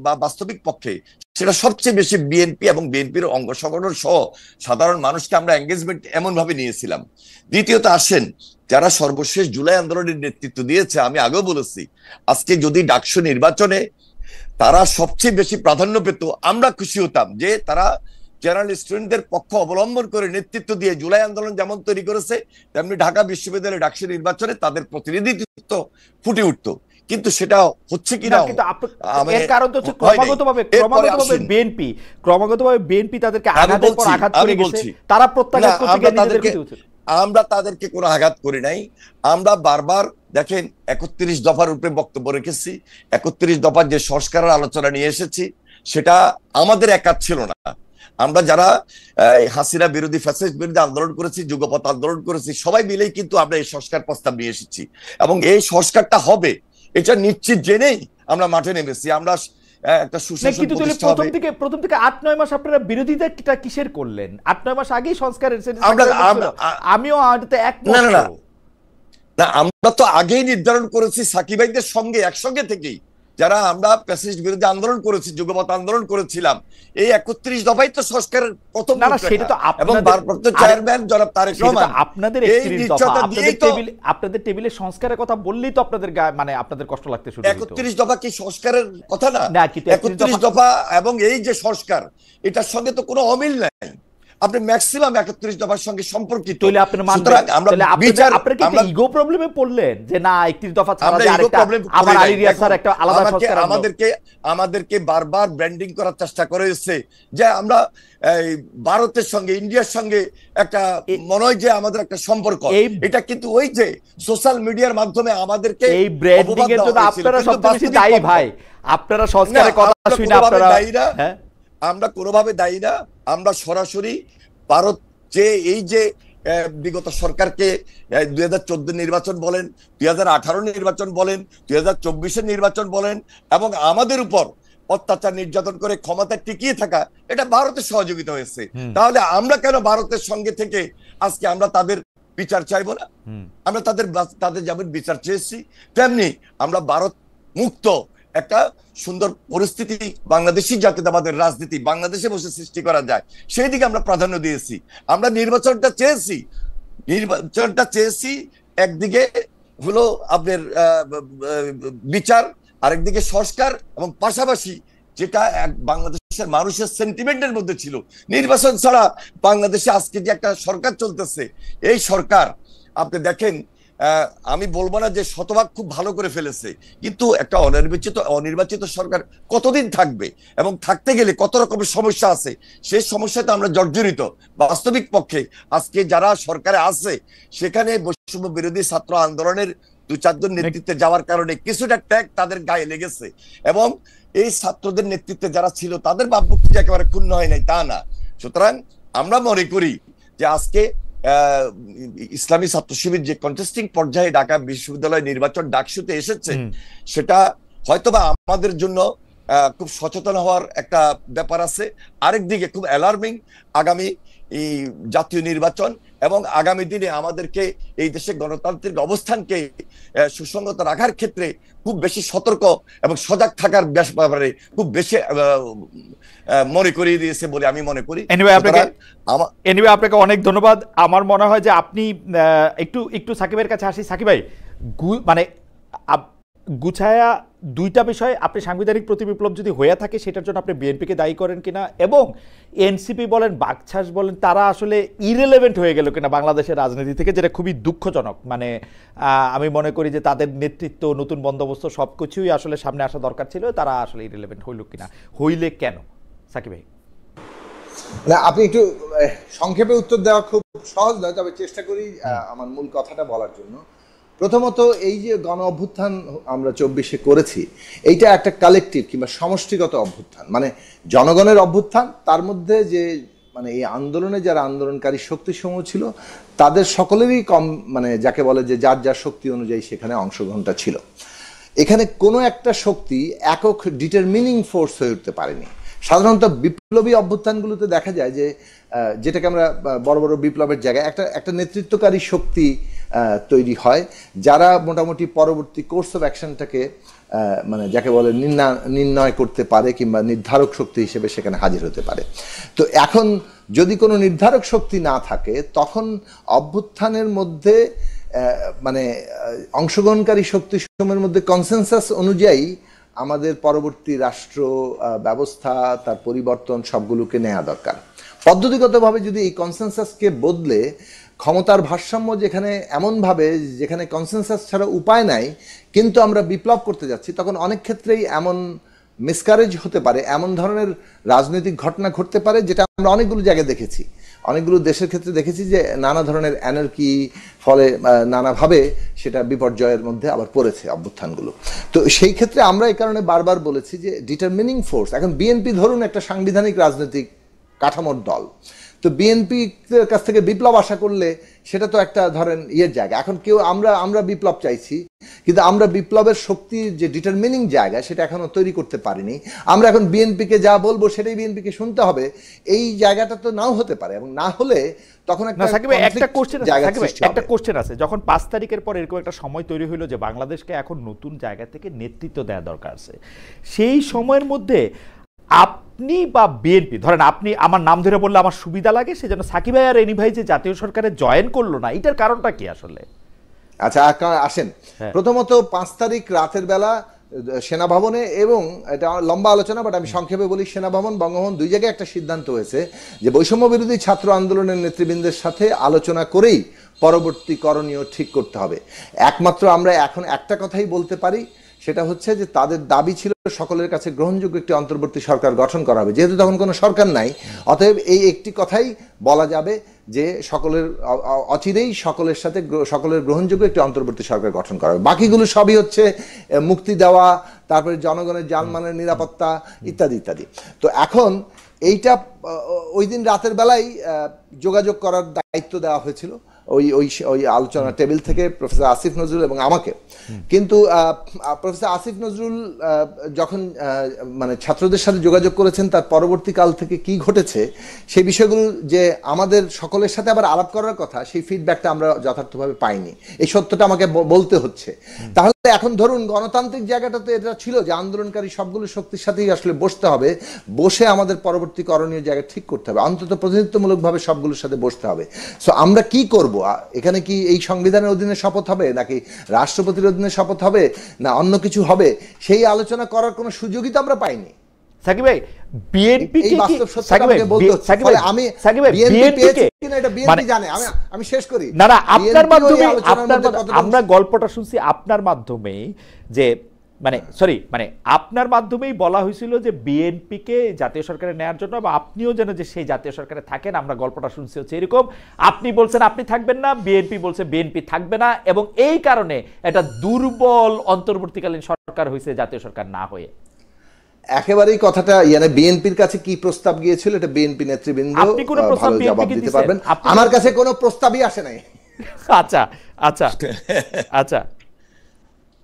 বা বাস্তবিক পক্ষে সেটা সবচেয়ে বেশি বিএনপি এবং বিএনপির অঙ্গ সংগঠন সহ সাধারণ মানুষকে আমরা এঙ্গেজমেন্ট এমন ভাবে নিয়েছিলাম। দ্বিতীয়ত আসেন, যারা সর্বশেষ জুলাই আন্দোলনের নেতৃত্ব দিয়েছে, আমি আগেও বলেছি, আজকে যদি ডাকসু নির্বাচনে তারা সবচেয়ে বেশি প্রাধান্য পেত, আমরা খুশি হতাম যে তারা জেনারেল স্টুডেন্টদের পক্ষ অবলম্বন করে নেতৃত্ব দিয়ে জুলাই আন্দোলন যেমন তৈরি করেছে, তেমনি ঢাকা বিশ্ববিদ্যালয়ের ডাকসু নির্বাচনে তাদের প্রতিনিধিত্ব ফুটে উঠত। কিন্তু সেটা হচ্ছে কিনা এর কারণ তো হচ্ছে ক্রমাগতভাবে বিএনপি তাদেরকে আঘাতের পর আঘাত করে গেছে, তারা প্রত্যাঘাত করতে গিয়ে নিজেদের ক্ষতি হচ্ছে। আমরা তাদেরকে কোনো আঘাত করি নাই। আমরা বারবার দেখেন 31 দফার উপরে বক্তব্য রেখেছি, 31 দফার যে সংস্কারের আলোচনা নিয়ে এসেছি সেটা আমাদের একার ছিল না। আমরা যারা হাসিনা বিরোধী ফ্যাসিস্ট বিরোধী আন্দোলন করেছি, যুগপৎ আন্দোলন করেছি, সবাই মিলেই কিন্তু আমরা এই সংস্কার প্রস্তাব নিয়ে এসেছি এবং এই সংস্কারটা হবে এটা নিশ্চিত জেনেই আমরা মাঠে নেমেছি। আমরা একটা সুশাসন প্রতিষ্ঠা হবে। প্রথম থেকে 8-9 মাস আপনারা বিরোধিতা কিসের করলেন? 8-9 মাস আগেই সংস্কারের আমিও না, আমরা তো আগেই নির্ধারণ করেছি সাকিব ভাইদের সঙ্গে একসঙ্গে থেকেই, যারা আমরা ফ্যাসিস্ট বিরোধী আন্দোলন করেছি, যুগপৎ আন্দোলন করেছিলাম, এই 31 দফাই তো সংস্কারের প্রথম এবং ভারপ্রাপ্ত চেয়ারম্যান জনাব তারেক রহমান আপনাদের টেবিলে সংস্কারের কথা বললেই তো আপনাদের মানে আপনাদের কষ্ট লাগতে শুরু হলো। 31 দফা কি সংস্কারের কথা না? 31 দফা এবং এই যে সংস্কার, এটার সঙ্গে তো কোনো অমিল নাই। আপনি ম্যাক্সিমাম 31 দফার সঙ্গে সম্পর্কিত। ইগো প্রবলেমে পড়লেন যে না 31 দফা ছাড়া আবার আলী রিয়াজ স্যার একটা আলাদা সংস্কার আমাদেরকে বারবার ব্র্যান্ডিং করার চেষ্টা করে এসেছে যে আমরা ভারতের সঙ্গে ইন্ডিয়ার সঙ্গে একটা মনে হয় যে আমাদের একটা সম্পর্ক, এটা কিন্তু ওই যে সোশ্যাল মিডিয়ার মাধ্যমে আমাদেরকে এই ব্র্যান্ডিং এর জন্য আপনারা সবচেয়ে বেশি দায়ী ভাই। আপনারা সংস্কারের কথা শুনে আপনারা আমরা কোনোভাবে দায়ী না। আমরা সরাসরি ভারত যে এই যে বিগত সরকারকে 2014 নির্বাচন বলেন, 2018 নির্বাচন বলেন, 2024 নির্বাচন বলেন এবং আমাদের উপর অত্যাচার নির্যাতন করে ক্ষমতায় টিকিয়ে থাকা, এটা ভারতের সহযোগিতা হয়েছে। তাহলে আমরা কেন ভারতের সঙ্গে থেকে আজকে আমরা তাদের বিচার চাইবো না? আমরা তাদের যেমন বিচার চেয়েছি, তেমনি আমরা ভারত মুক্ত একটা সুন্দর পরিস্থিতি বাংলাদেশি জাতীয়তাবাদের রাজনীতি বাংলাদেশে বসে সৃষ্টি করা যায়, সেই দিকে আমরা প্রাধান্য দিয়েছি। আমরা নির্বাচনটা চেয়েছি একদিকে হলো আপনার বিচার, আরেকদিকে সংস্কার, এবং পাশাপাশি যেটা বাংলাদেশের মানুষের সেন্টিমেন্টের মধ্যে ছিল, নির্বাচন ছাড়া বাংলাদেশে আজকে যে একটা সরকার চলতেছে, এই সরকার আপনি দেখেন, আমি বলবো না যে শতভাগ খুব ভালো করে ফেলেছে, কিন্তু একটা অনির্বাচিত সরকার কতদিন থাকবে এবং থাকতে গেলে কত রকমের সমস্যা আছে, সেই সমস্যাতে আমরা জর্জরিত। বাস্তবিক পক্ষে আজকে যারা সরকারে আছে সেখানে বৈষম্য বিরোধী ছাত্র আন্দোলনের 2-4 জন নেতৃত্বে যাওয়ার কারণে কিছুটা ট্যাগ তাদের গায়ে লেগেছে, এবং এই ছাত্রদের নেতৃত্বে যারা ছিল তাদের ভাবমূর্তি একেবারে ক্ষুণ্ণ হয় নাই তা না। সুতরাং আমরা মনে করি যে আজকে ইসলামী ছাত্র শিবির যে কন্টেস্টিং পর্যায়ে ঢাকা বিশ্ববিদ্যালয় নির্বাচন ডাকসুতে এসেছে, সেটা হয়তোবা আমাদের জন্য খুব সচেতন হওয়ার একটা ব্যাপার আছে। আরেকদিকে খুব অ্যালার্মিং আগামী জাতীয় নির্বাচন এবং আগামী দিনে আমাদেরকে এই দেশে গণতান্ত্রিক অবস্থানকে সুসংগত রাখার ক্ষেত্রে খুব বেশি সতর্ক এবং সজাগ থাকার ব্যাপারে খুব বেশি মনে করিয়ে দিয়েছে বলে আমি মনে করি। এনিওয়ে আপনাকে অনেক ধন্যবাদ। আমার মনে হয় যে আপনি একটু সাকিবের কাছে আসি। সাকিব ভাই, মানে গুছায়া দুইটা বিষয়, আপনি সাংবিধানিক প্রতিবিপ্লব যদি হয়ে থাকে সেটার জন্য আপনি বিএনপিকে দায়ী করেন কিনা, এবং এনসিপি বলেন বাকছাস বলেন তারা আসলে ইরেলেভেন্ট হয়ে গেল কিনা বাংলাদেশের রাজনীতি থেকে, যেটা খুবই দুঃখজনক। মানে আমি মনে করি যে তাদের নেতৃত্ব, নতুন বন্দোবস্ত সবকিছুই আসলে সামনে আসা দরকার ছিল, তারা আসলে ইরেলেভেন্ট হইল কিনা, হইলে কেন? সাকিব ভাই, না আপনি একটু সংক্ষেপে উত্তর দেওয়া খুব সহজ নয়, তবে চেষ্টা করি আমার মূল কথাটা বলার জন্য। প্রথমত, এই যে গণ অভ্যুত্থান আমরা 24-এ করেছি, এইটা একটা কালেকটিভ কিংবা সমষ্টিগত অভ্যুত্থান, মানে জনগণের অভ্যুত্থান। তার মধ্যে যে মানে এই আন্দোলনে যারা আন্দোলনকারী শক্তিসমূহ ছিল তাদের সকলেরই মানে যাকে বলে যে যার যার শক্তি অনুযায়ী সেখানে অংশগ্রহণটা ছিল। এখানে কোনো একটা শক্তি একক ডিটারমিনিং ফোর্স হয়ে উঠতে পারেনি। সাধারণত বিপ্লবী অভ্যুত্থানগুলোতে দেখা যায় যে যেটাকে আমরা বড় বড় বিপ্লবের জায়গায় একটা নেতৃত্বকারী শক্তি তৈরি হয়, যারা মোটামুটি পরবর্তী কোর্স অফ অ্যাকশনটাকে মানে যাকে বলে নির্ণয় করতে পারে কিংবা নির্ধারক শক্তি হিসেবে সেখানে হাজির হতে পারে। তো এখন যদি কোনো নির্ধারক শক্তি না থাকে, তখন অভ্যুত্থানের মধ্যে মানে অংশগ্রহণকারী শক্তিসমূহের মধ্যে কনসেনসাস অনুযায়ী আমাদের পরবর্তী রাষ্ট্র ব্যবস্থা, তার পরিবর্তন সবগুলোকে নেওয়া দরকার। পদ্ধতিগতভাবে যদি এই কনসেনসাসকে বদলে ক্ষমতার ভারসাম্য যেখানে এমনভাবে যেখানে কনসেনসাস ছাড়া উপায় নাই, কিন্তু আমরা বিপ্লব করতে যাচ্ছি, তখন অনেক ক্ষেত্রেই এমন মিসকারেজ হতে পারে, এমন ধরনের রাজনৈতিক ঘটনা ঘটতে পারে, যেটা আমরা অনেকগুলো জায়গায় দেখেছি, অনেকগুলো দেশের ক্ষেত্রে দেখেছি, যে নানা ধরনের অ্যানার্কি ফলে নানাভাবে সেটা বিপর্যয়ের মধ্যে আবার পড়েছে অভ্যুত্থানগুলো। তো সেই ক্ষেত্রে আমরা এই কারণে বারবার বলেছি যে ডিটারমিনিং ফোর্স, এখন বিএনপি ধরুন একটা সাংবিধানিক রাজনৈতিক কাঠামোর দল, তো বিএনপি কাছ থেকে বিপ্লব আশা করলে সেটা তো একটা ধরেন ইয়ের জায়গা। এখন কেউ আমরা বিপ্লব চাইছি, কিন্তু আমরা বিপ্লবের শক্তির যে ডিটারমিনিং জায়গা সেটা এখনো তৈরি করতে পারিনি। আমরা এখন বিএনপিকে যা বলবো সেটাই বিএনপিকে শুনতে হবে, এই জায়গাটা তো নাও হতে পারে, এবং না হলে তখন একটা কোশ্চেন আছে, যখন 5 তারিখের পর এরকম একটা সময় তৈরি হলো যে বাংলাদেশকে এখন নতুন জায়গা থেকে নেতৃত্ব দেওয়া দরকার আছে, সেই সময়ের মধ্যে আপনি বা বিএনপি, ধরেন আপনি আমার নাম ধরে বললে আমার সুবিধা লাগে, সেজন্য সাকিব ভাই আর এনি ভাই যে জাতীয় সরকারে জয়েন করলো না, এটার কারণটা কি আসলে? আচ্ছা আসেন, প্রথমত 5 তারিখ রাতের বেলা সেনাভবনে, এবং এটা লম্বা আলোচনা, বাট আমি সংক্ষেপে বলি, সেনাভবন বঙ্গভবন দুই জায়গায় একটা সিদ্ধান্ত হয়েছে যে বৈষম্য বিরোধী ছাত্র আন্দোলনের নেতৃবৃন্দের সাথে আলোচনা করেই পরবর্তী করণীয় ঠিক করতে হবে। একমাত্র আমরা এখন একটা কথাই বলতে পারি, সেটা হচ্ছে যে তাদের দাবি ছিল সকলের কাছে গ্রহণযোগ্য একটি অন্তর্বর্তী সরকার গঠন করা হবে। যেহেতু তখন কোনো সরকার নাই, অতএব এই একটি কথাই বলা যাবে যে সকলের অচিরেই সকলের সাথে সকলের গ্রহণযোগ্য একটি অন্তর্বর্তী সরকার গঠন করা হবে। বাকিগুলো সবই হচ্ছে মুক্তি দেওয়া, তারপরে জনগণের জানমালের নিরাপত্তা ইত্যাদি ইত্যাদি। তো এখন এইটা ওই দিন রাতের বেলায় যোগাযোগ করার দায়িত্ব দেওয়া হয়েছিল ওই আলোচনা টেবিল থেকে প্রফেসর আসিফ নজরুল এবং আমাকে। কিন্তু প্রফেসর আসিফ নজরুল যখন মানে ছাত্রদের সাথে যোগাযোগ করেছেন, তার পরবর্তীকাল থেকে কি ঘটেছে সেই বিষয়গুলো যে আমাদের সকলের সাথে আবার আলাপ করার কথা, সেই ফিডব্যাকটা আমরা যথার্থভাবে পাইনি, এই সত্যটা আমাকে বলতে হচ্ছে। তাহলে এখন ধরুন গণতান্ত্রিক জায়গাটাতে এটা ছিল যে আন্দোলনকারী সবগুলো শক্তির সাথেই আসলে বসতে হবে, বসে আমাদের পরবর্তী করণীয় জায়গা ঠিক করতে হবে, অন্তত প্রতিনিধিত্বমূলকভাবে সবগুলোর সাথে বসতে হবে। সো আমরা কি করব এখানে, কি এই সংবিধানের অধীনে শপথ হবে, নাকি রাষ্ট্রপতির অধীনে শপথ হবে, না অন্য কিছু হবে, সেই আলোচনা করার কোনো সুযোগই তো আমরা পাইনি। সাকিব ভাই, বিএনপি কে কি আমি শেষ করি না, আপনার মাধ্যমে আমরা গল্পটা শুনছি, আপনার মাধ্যমে যে মানে আপনার মাধ্যমেই বলা হয়েছিল যে বিএনপিকে জাতীয় সরকারে নেওয়ার জন্য, বা আপনিও যেন যে সেই জাতীয় সরকারে থাকেন, আমরা গল্পটা শুনছি হচ্ছে এরকম। আপনি বলছেন আপনি থাকবেন না, বিএনপি বলছে বিএনপি থাকবে না, এবং এই কারণে একটা দুর্বল অন্তর্বর্তীকালীন সরকার হয়েছে জাতীয় সরকার না হয়ে। একেবারেই কথাটা বিএনপির কাছে কি প্রস্তাব গিয়েছিল এটা বিএনপি নেতৃবৃন্দ ভালো জবাব দিতে পারবেন। আমার কাছে কোনো প্রস্তাবই আসে নাই। আচ্ছা আচ্ছা আচ্ছা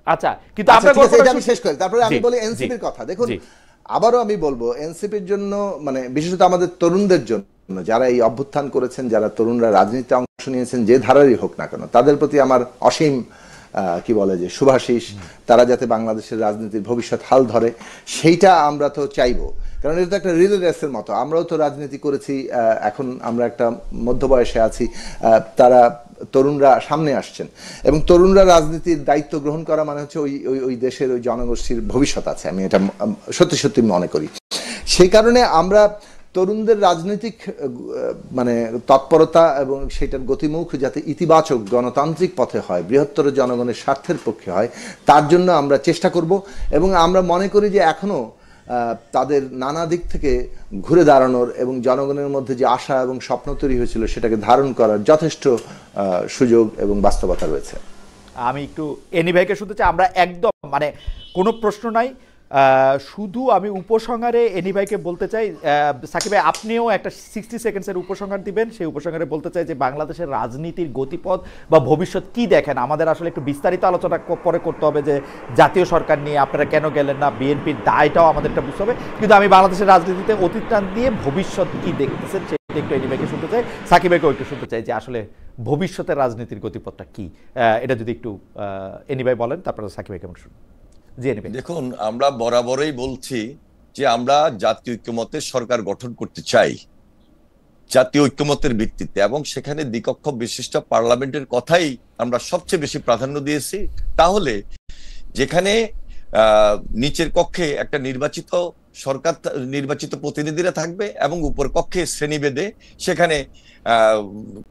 আচ্ছা, কিন্তু আমি শেষ করি, তারপরে আমি বলি এনসিপির কথা। দেখুন, আবারও আমি বলবো, এনসিপির জন্য মানে বিশেষত আমাদের তরুণদের জন্য, যারা এই অভ্যুত্থান করেছেন, যারা তরুণরা রাজনীতিতে অংশ নিয়েছেন, যে ধারারই হোক না কেন, তাদের প্রতি আমার অসীম কি বলে যে শুভাশিস। তারা যাতে বাংলাদেশের রাজনীতির ভবিষ্যৎ হাল ধরে সেইটা আমরা তো চাইবো, কারণ এটা তো একটা রিলে রেসের মতো। আমরাও তো রাজনীতি করেছি, এখন আমরা একটা মধ্যবয়সে আছি, তারা তরুণরা সামনে আসছেন, এবং তরুণরা রাজনীতির দায়িত্ব গ্রহণ করা মানে হচ্ছে ওই দেশের ওই জনগোষ্ঠীর ভবিষ্যৎ আছে, আমি এটা সত্যি সত্যি মনে করি। সেই কারণে আমরা তরুণদের রাজনৈতিক মানে তৎপরতা এবং সেটার গতিমুখ যাতে ইতিবাচক গণতান্ত্রিক পথে হয়, বৃহত্তর জনগণের স্বার্থের পক্ষে হয়, তার জন্য আমরা চেষ্টা করব। এবং আমরা মনে করি যে এখনো তাদের নানা দিক থেকে ঘুরে দাঁড়ানোর এবং জনগণের মধ্যে যে আশা এবং স্বপ্ন তৈরি হয়েছিল সেটাকে ধারণ করার যথেষ্ট সুযোগ এবং বাস্তবতা রয়েছে। আমি একটু এনি ভাইকে শুনতে চাই, আমরা একদম মানে কোনো প্রশ্ন নাই, শুধু আমি উপসংহারে এনি ভাইকে বলতে চাই, সাকিব ভাই আপনিও একটা 60 সেকেন্ডসের উপসংহার দিবেন। সেই উপসংহারে বলতে চাই যে বাংলাদেশের রাজনীতির গতিপথ বা ভবিষ্যৎ কি দেখেন। আমাদের আসলে একটু বিস্তারিত আলোচনা পরে করতে হবে যে জাতীয় সরকার নিয়ে আপনারা কেন গেলেন না, বিএনপির দায়টাও আমাদের একটা বুঝতে হবে, কিন্তু আমি বাংলাদেশের রাজনীতিতে অতিত্রাণ দিয়ে ভবিষ্যৎ কি দেখতেছেন সেটা একটু এনি ভাইকে শুনতে চাই, সাকিব ভাইকেও একটু শুনতে চাই যে আসলে ভবিষ্যতের রাজনীতির গতিপথটা কি, এটা যদি একটু এনি ভাই বলেন, তারপরে সাকিব ভাই কেমন শুনুন। দেখুন, আমরা বরাবরই বলছি যে আমরা জাতীয় ঐক্যমতের সরকার গঠন করতে চাই, জাতীয় ঐক্যমতের ভিত্তিতে, এবং সেখানে দ্বিকক্ষ বিশিষ্ট পার্লামেন্টের কথাই আমরা সবচেয়ে বেশি প্রাধান্য দিয়েছি। তাহলে যেখানে নিচের কক্ষে একটা নির্বাচিত সরকার নির্বাচিত প্রতিনিধিরা থাকবে এবং উপর কক্ষে শ্রেণীভেদে সেখানে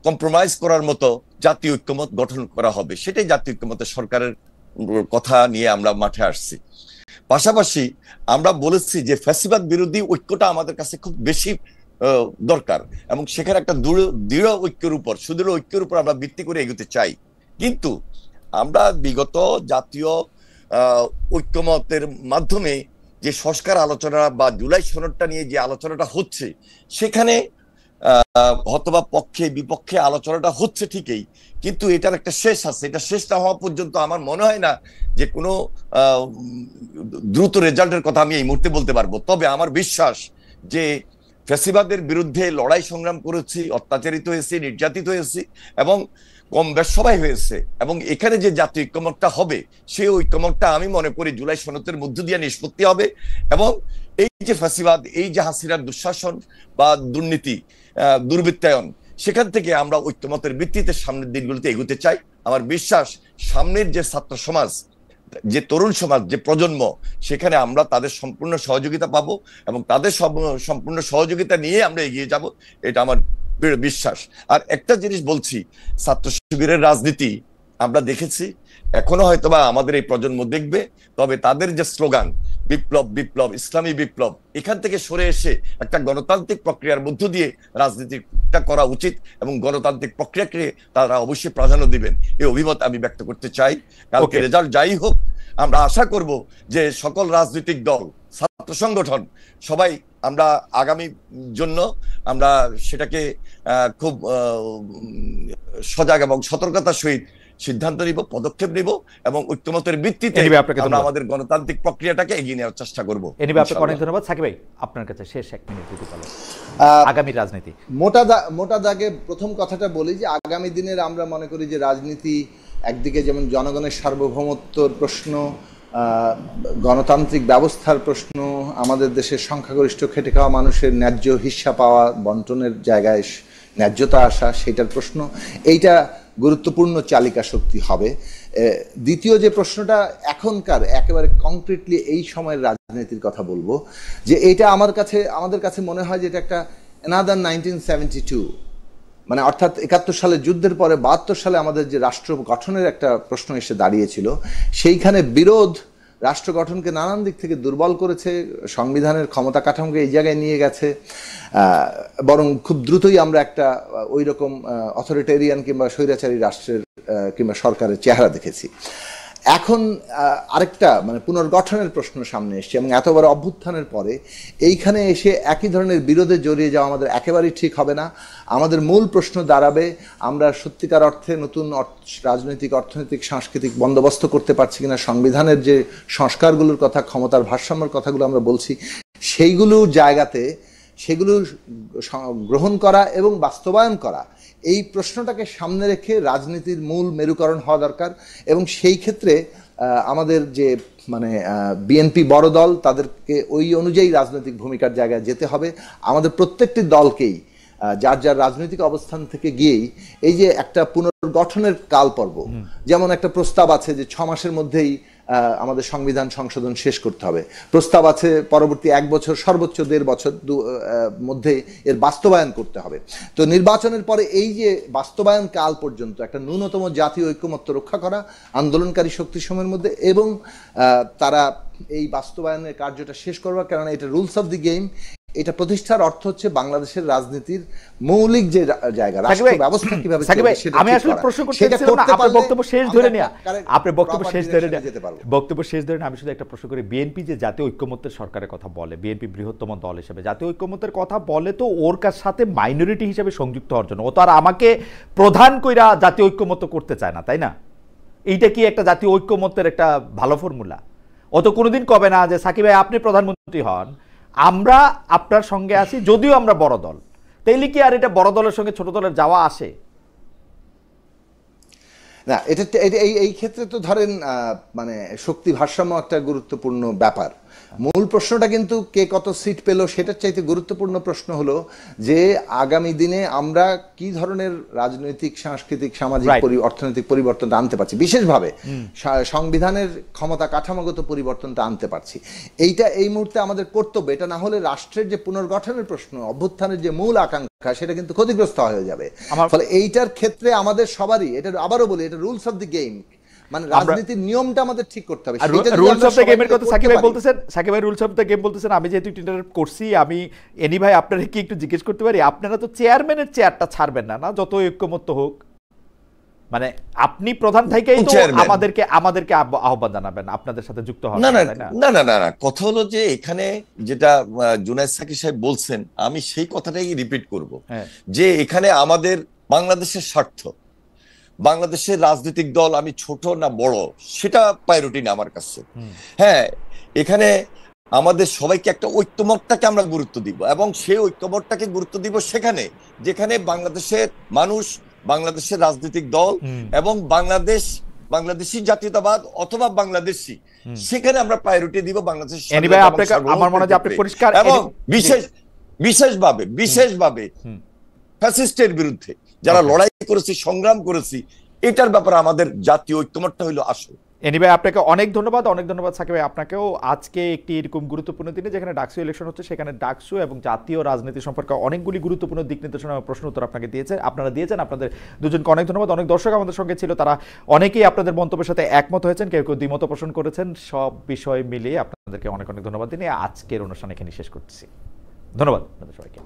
কম্প্রোমাইজ করার মতো জাতীয় ঐক্যমত গঠন করা হবে। সেটাই জাতীয় ঐক্যমতের সরকারের কথা নিয়ে আমরা মাঠে আসছি। পাশাপাশি আমরা বলেছি যে ফ্যাসিবাদ বিরোধী ঐক্যটা আমাদের কাছে খুব বেশি দরকার এবং সেখানে একটা দৃঢ় ঐক্যের উপর, সুদৃঢ় ঐক্যের উপর আমরা ভিত্তি করে এগোতে চাই। কিন্তু আমরা বিগত জাতীয় ঐক্যমতের মাধ্যমে যে সংস্কার আলোচনা বা জুলাই সনদটা নিয়ে যে আলোচনাটা হচ্ছে, সেখানে হয়তোবা পক্ষে বিপক্ষে আলোচনাটা হচ্ছে ঠিকই, কিন্তু এটার একটা শেষ আছে। এটা শেষ না হওয়া পর্যন্ত আমার মনে হয় না যে কোনো দ্রুত রেজাল্টের কথা আমি এই মুহূর্তে বলতে পারবো। তবে আমার বিশ্বাস যে ফ্যাসিবাদের বিরুদ্ধে লড়াই সংগ্রাম করেছি, অত্যাচারিত হয়েছি, নির্যাতিত হয়েছি এবং কম বেশ সবাই হয়েছে, এবং এখানে যে জাতীয় ঐক্যমতটা হবে সেই ঐক্যমতটা আমি মনে করি জুলাই সনদের মধ্য দিয়ে নিষ্পত্তি হবে। এবং এই যে ফ্যাসিবাদ, এই যে হাসিনার দুঃশাসন বা দুর্নীতি, দুর্বৃত্তায়ন, সেখান থেকে আমরা ঐক্যমতের ভিত্তিতে সামনের দিনগুলোতে এগোতে চাই। আমার বিশ্বাস সামনের যে ছাত্র সমাজ, যে তরুণ সমাজ, যে প্রজন্ম, সেখানে আমরা তাদের সম্পূর্ণ সহযোগিতা পাবো এবং তাদের সম্পূর্ণ সহযোগিতা নিয়ে আমরা এগিয়ে যাব, এটা আমার বিশ্বাস। আর একটা জিনিস বলছি, ছাত্র শিবিরের রাজনীতি আমরা দেখেছি, এখনো হয়তোবা আমাদের এই প্রজন্ম দেখবে, তবে তাদের যে স্লোগান বিপ্লব বিপ্লব ইসলামী বিপ্লব, এখান থেকে সরে এসে একটা গণতান্ত্রিক প্রক্রিয়ার মধ্য দিয়ে রাজনীতিটা করা উচিত এবং গণতান্ত্রিক প্রক্রিয়াকে তারা অবশ্যই প্রাধান্য দিবেন, এই অভিমত আমি ব্যক্ত করতে চাই। কালকে রেজাল্ট যাই হোক, আমরা আশা করব যে সকল রাজনৈতিক দল, ছাত্র সংগঠন সবাই আমরা আগামী জন্য আমরা সেটাকে খুব সজাগ এবং সতর্কতার সহিত সিদ্ধান্ত নিব, পদক্ষেপ নিব এবং ঐক্যমতের ভিত্তিতে আমরা আমাদের গণতান্ত্রিক প্রক্রিয়াটাকে এগিয়ে নেওয়ার চেষ্টা করব। আপনাকে অনেক ধন্যবাদ। সাকিব ভাই, আপনার কাছে শেষ 1 মিনিট যদি বলেন আগামী রাজনীতি। মোটা দাগে প্রথম কথাটা বলি যে আগামী দিনের আমরা মনে করি যে রাজনীতি একদিকে যেমন জনগণের সার্বভৌমত্বর প্রশ্ন, গণতান্ত্রিক ব্যবস্থার প্রশ্ন, আমাদের দেশের সংখ্যাগরিষ্ঠ খেটে খাওয়া মানুষের ন্যায্য হিস্সা পাওয়া, বন্টনের জায়গায় ন্যায্যতা আসা, সেটার প্রশ্ন, এইটা গুরুত্বপূর্ণ চালিকা শক্তি হবে। দ্বিতীয় যে প্রশ্নটা এখনকার একেবারে কংক্রিটলি এই সময়ের রাজনীতির কথা বলবো, যে এইটা আমাদের কাছে মনে হয় যে এটা একটা অ্যানাদার 1972, মানে অর্থাৎ 71 সালে যুদ্ধের পরে 72 সালে আমাদের যে রাষ্ট্র গঠনের একটা প্রশ্ন এসে দাঁড়িয়েছিল, সেইখানে বিরোধ রাষ্ট্র গঠনকে নানান দিক থেকে দুর্বল করেছে, সংবিধানের ক্ষমতা কাঠামোকে এই জায়গায় নিয়ে গেছে, বরং খুব দ্রুতই আমরা একটা ওই রকম অথরিটেরিয়ান কিংবা স্বৈরাচারী রাষ্ট্রের কিংবা সরকারের চেহারা দেখেছি। এখন আরেকটা মানে পুনর্গঠনের প্রশ্ন সামনে এসছে এবং এত বড় অভ্যুত্থানের পরে এইখানে এসে একই ধরনের বিরোধে জড়িয়ে যাওয়া আমাদের একেবারেই ঠিক হবে না। আমাদের মূল প্রশ্ন দাঁড়াবে, আমরা সত্যিকার অর্থে নতুন রাজনৈতিক, অর্থনৈতিক, সাংস্কৃতিক বন্দোবস্ত করতে পারছি কিনা, সংবিধানের যে সংস্কারগুলোর কথা, ক্ষমতার ভারসাম্যের কথাগুলো আমরা বলছি, সেইগুলোর জায়গাতে সেগুলো গ্রহণ করা এবং বাস্তবায়ন করা, এই প্রশ্নটাকে সামনে রেখে রাজনীতির মূল মেরুকরণ হওয়া দরকার। এবং সেই ক্ষেত্রে আমাদের যে মানে বিএনপি বড় দল, তাদেরকে ওই অনুযায়ী রাজনৈতিক ভূমিকার জায়গায় যেতে হবে। আমাদের প্রত্যেকটি দলকেই যার যার রাজনৈতিক অবস্থান থেকে গিয়েই এই যে একটা পুনর্গঠনের কাল পর্ব, যেমন একটা প্রস্তাব আছে যে 6 মাসের মধ্যেই আমাদের সংবিধান সংশোধন শেষ করতে হবে, প্রস্তাব আছে পরবর্তী 1 বছর সর্বোচ্চ 1.5 বছর মধ্যে এর বাস্তবায়ন করতে হবে। তো নির্বাচনের পরে এই যে বাস্তবায়ন কাল পর্যন্ত একটা ন্যূনতম জাতীয় ঐক্যমত্য রক্ষা করা আন্দোলনকারী শক্তিসমূহের মধ্যে, এবং তারা এই বাস্তবায়নের কার্যটা শেষ করবা, কারণ এটা রুলস অফ দি গেম। এটা প্রতিষ্ঠার অর্থ হচ্ছে বাংলাদেশের রাজনীতির মৌলিক যে জায়গা, রাষ্ট্র ব্যবস্থা কিভাবে চলবে সেটা। আমি আসলে প্রশ্ন করতেছিলাম না, আপনার বক্তব্য শেষ ধরে নেয়া, আপনার বক্তব্য শেষ ধরে নেয়া, বক্তব্য শেষ ধরে না। আমি শুধু একটা প্রশ্ন করি, বিএনপি যে জাতীয় ঐক্যমত্যের সরকারের কথা বলে, বিএনপি বৃহত্তম দল হিসেবে জাতীয় ঐক্যমত্যের কথা বলে, তো ওর সাথে মাইনরিটি হিসেবে সংযুক্ত হওয়ার জন্য ও তো আর আমাকে প্রধান কইরা জাতীয় ঐক্যমত্য করতে চায় না, তাই না? এইটা কি একটা জাতীয় ঐক্যমত্যের একটা ভালো ফর্মুলা? ও তো কোনোদিন কবে না যে সাকিব ভাই আপনি প্রধানমন্ত্রী হন, আমরা আপনার সঙ্গে আছি, যদিও আমরা বড় দল। তাইলে কি আর এটা বড় দলের সঙ্গে ছোট দলের যাওয়া আসে? না, এই ক্ষেত্রে তো ধরেন মানে শক্তি ভারসাম্য একটা গুরুত্বপূর্ণ ব্যাপার। মূল প্রশ্নটা কিন্তু কে কত সিট পেল সেটার চাইতে গুরুত্বপূর্ণ প্রশ্ন হলো যে আগামী দিনে আমরা কি ধরনের রাজনৈতিক, সাংস্কৃতিক, সামাজিক, অর্থনৈতিক পরিবর্তনটা আনতে পারছি, বিশেষভাবে সংবিধানের ক্ষমতা কাঠামোগত পরিবর্তনটা আনতে পারছি। এইটা এই মুহূর্তে আমাদের কর্তব্য। এটা না হলে রাষ্ট্রের যে পুনর্গঠনের প্রশ্ন, অভ্যুত্থানের যে মূল আকাঙ্ক্ষা, সেটা কিন্তু ক্ষতিগ্রস্ত হয়ে যাবে। ফলে এইটার ক্ষেত্রে আমাদের সবারই, এটা আবারও বলি, এটা রুলস অফ দি গেম, মানে রাজনীতির নিয়মটা আমাদের ঠিক করতে হবে। রুলস অফ দ্য গেমের কথা সাকিব ভাই বলতেছেন, সাকিব ভাই রুলস অফ দ্য গেম বলতেছেন। আমি যেহেতু ইন্টারনেট করছি, আমি এনি ভাই আপনারা কি একটু জিজ্ঞেস করতে পারি, আপনারা তো চেয়ারম্যানের চেয়ারটা ছাড়বেন না, না যত ঐক্যমত্য হোক, মানে আপনি প্রধান থেকেই তো আমাদেরকে আহ্বান জানাবেন আপনাদের সাথে যুক্ত হওয়ার। না না না না না, কথা হলো যে এখানে যেটা জুনায়েদ সাকি সাহেব বলছেন, আমি সেই কথাটাই রিপিট করব যে এখানে আমাদের বাংলাদেশের স্বার্থ, বাংলাদেশের রাজনৈতিক দল আমি ছোট না বড় সেটা প্রায়োরিটি না আমার কাছে। হ্যাঁ, এখানে আমাদের সবাইকে একটা ঐক্যমতটাকে আমরা গুরুত্ব দিব, এবং সেই ঐক্যমতটাকে গুরুত্ব দিব সেখানে যেখানে বাংলাদেশের মানুষ, বাংলাদেশের রাজনৈতিক দল এবং বাংলাদেশি জাতীয়তাবাদ অথবা বাংলাদেশি, সেখানে আমরা প্রায়োরিটি দিব বাংলাদেশের। আমার মনে হয় আপনি পরিষ্কার, এবং বিশেষভাবে ফ্যাসিস্টের বিরুদ্ধে যারা লড়াই করেছি, সংগ্রাম করেছি, এটার ব্যাপারে আমাদের জাতীয় ঐক্যমতটা হইলো আসল। এনিওয়ে, আপনাকে অনেক ধন্যবাদ, অনেক ধন্যবাদ সাকিব ভাই আপনাকেও। আজকে একটি এরকম গুরুত্বপূর্ণ দিনে যেখানে ডাকসু ইলেকশন হচ্ছে, সেখানে ডাকসু এবং জাতীয় রাজনীতি সম্পর্কে অনেকগুলি গুরুত্বপূর্ণ দিক নির্দেশনা এবং প্রশ্ন উত্তর আপনারা দিয়েছেন। আপনাদের দুজনকে অনেক ধন্যবাদ। অনেক দর্শক আমাদের সঙ্গে ছিল, তারা অনেকেই আপনাদের মন্তব্যের সাথে একমত হয়েছেন, কেউ কেউ দ্বিমত পোষণ করেছেন। সব বিষয় মিলিয়ে আপনাদেরকে অনেক অনেক ধন্যবাদ দিনে আজকের অনুষ্ঠান এখানে শেষ করছি। ধন্যবাদ আপনাদের সবাইকে।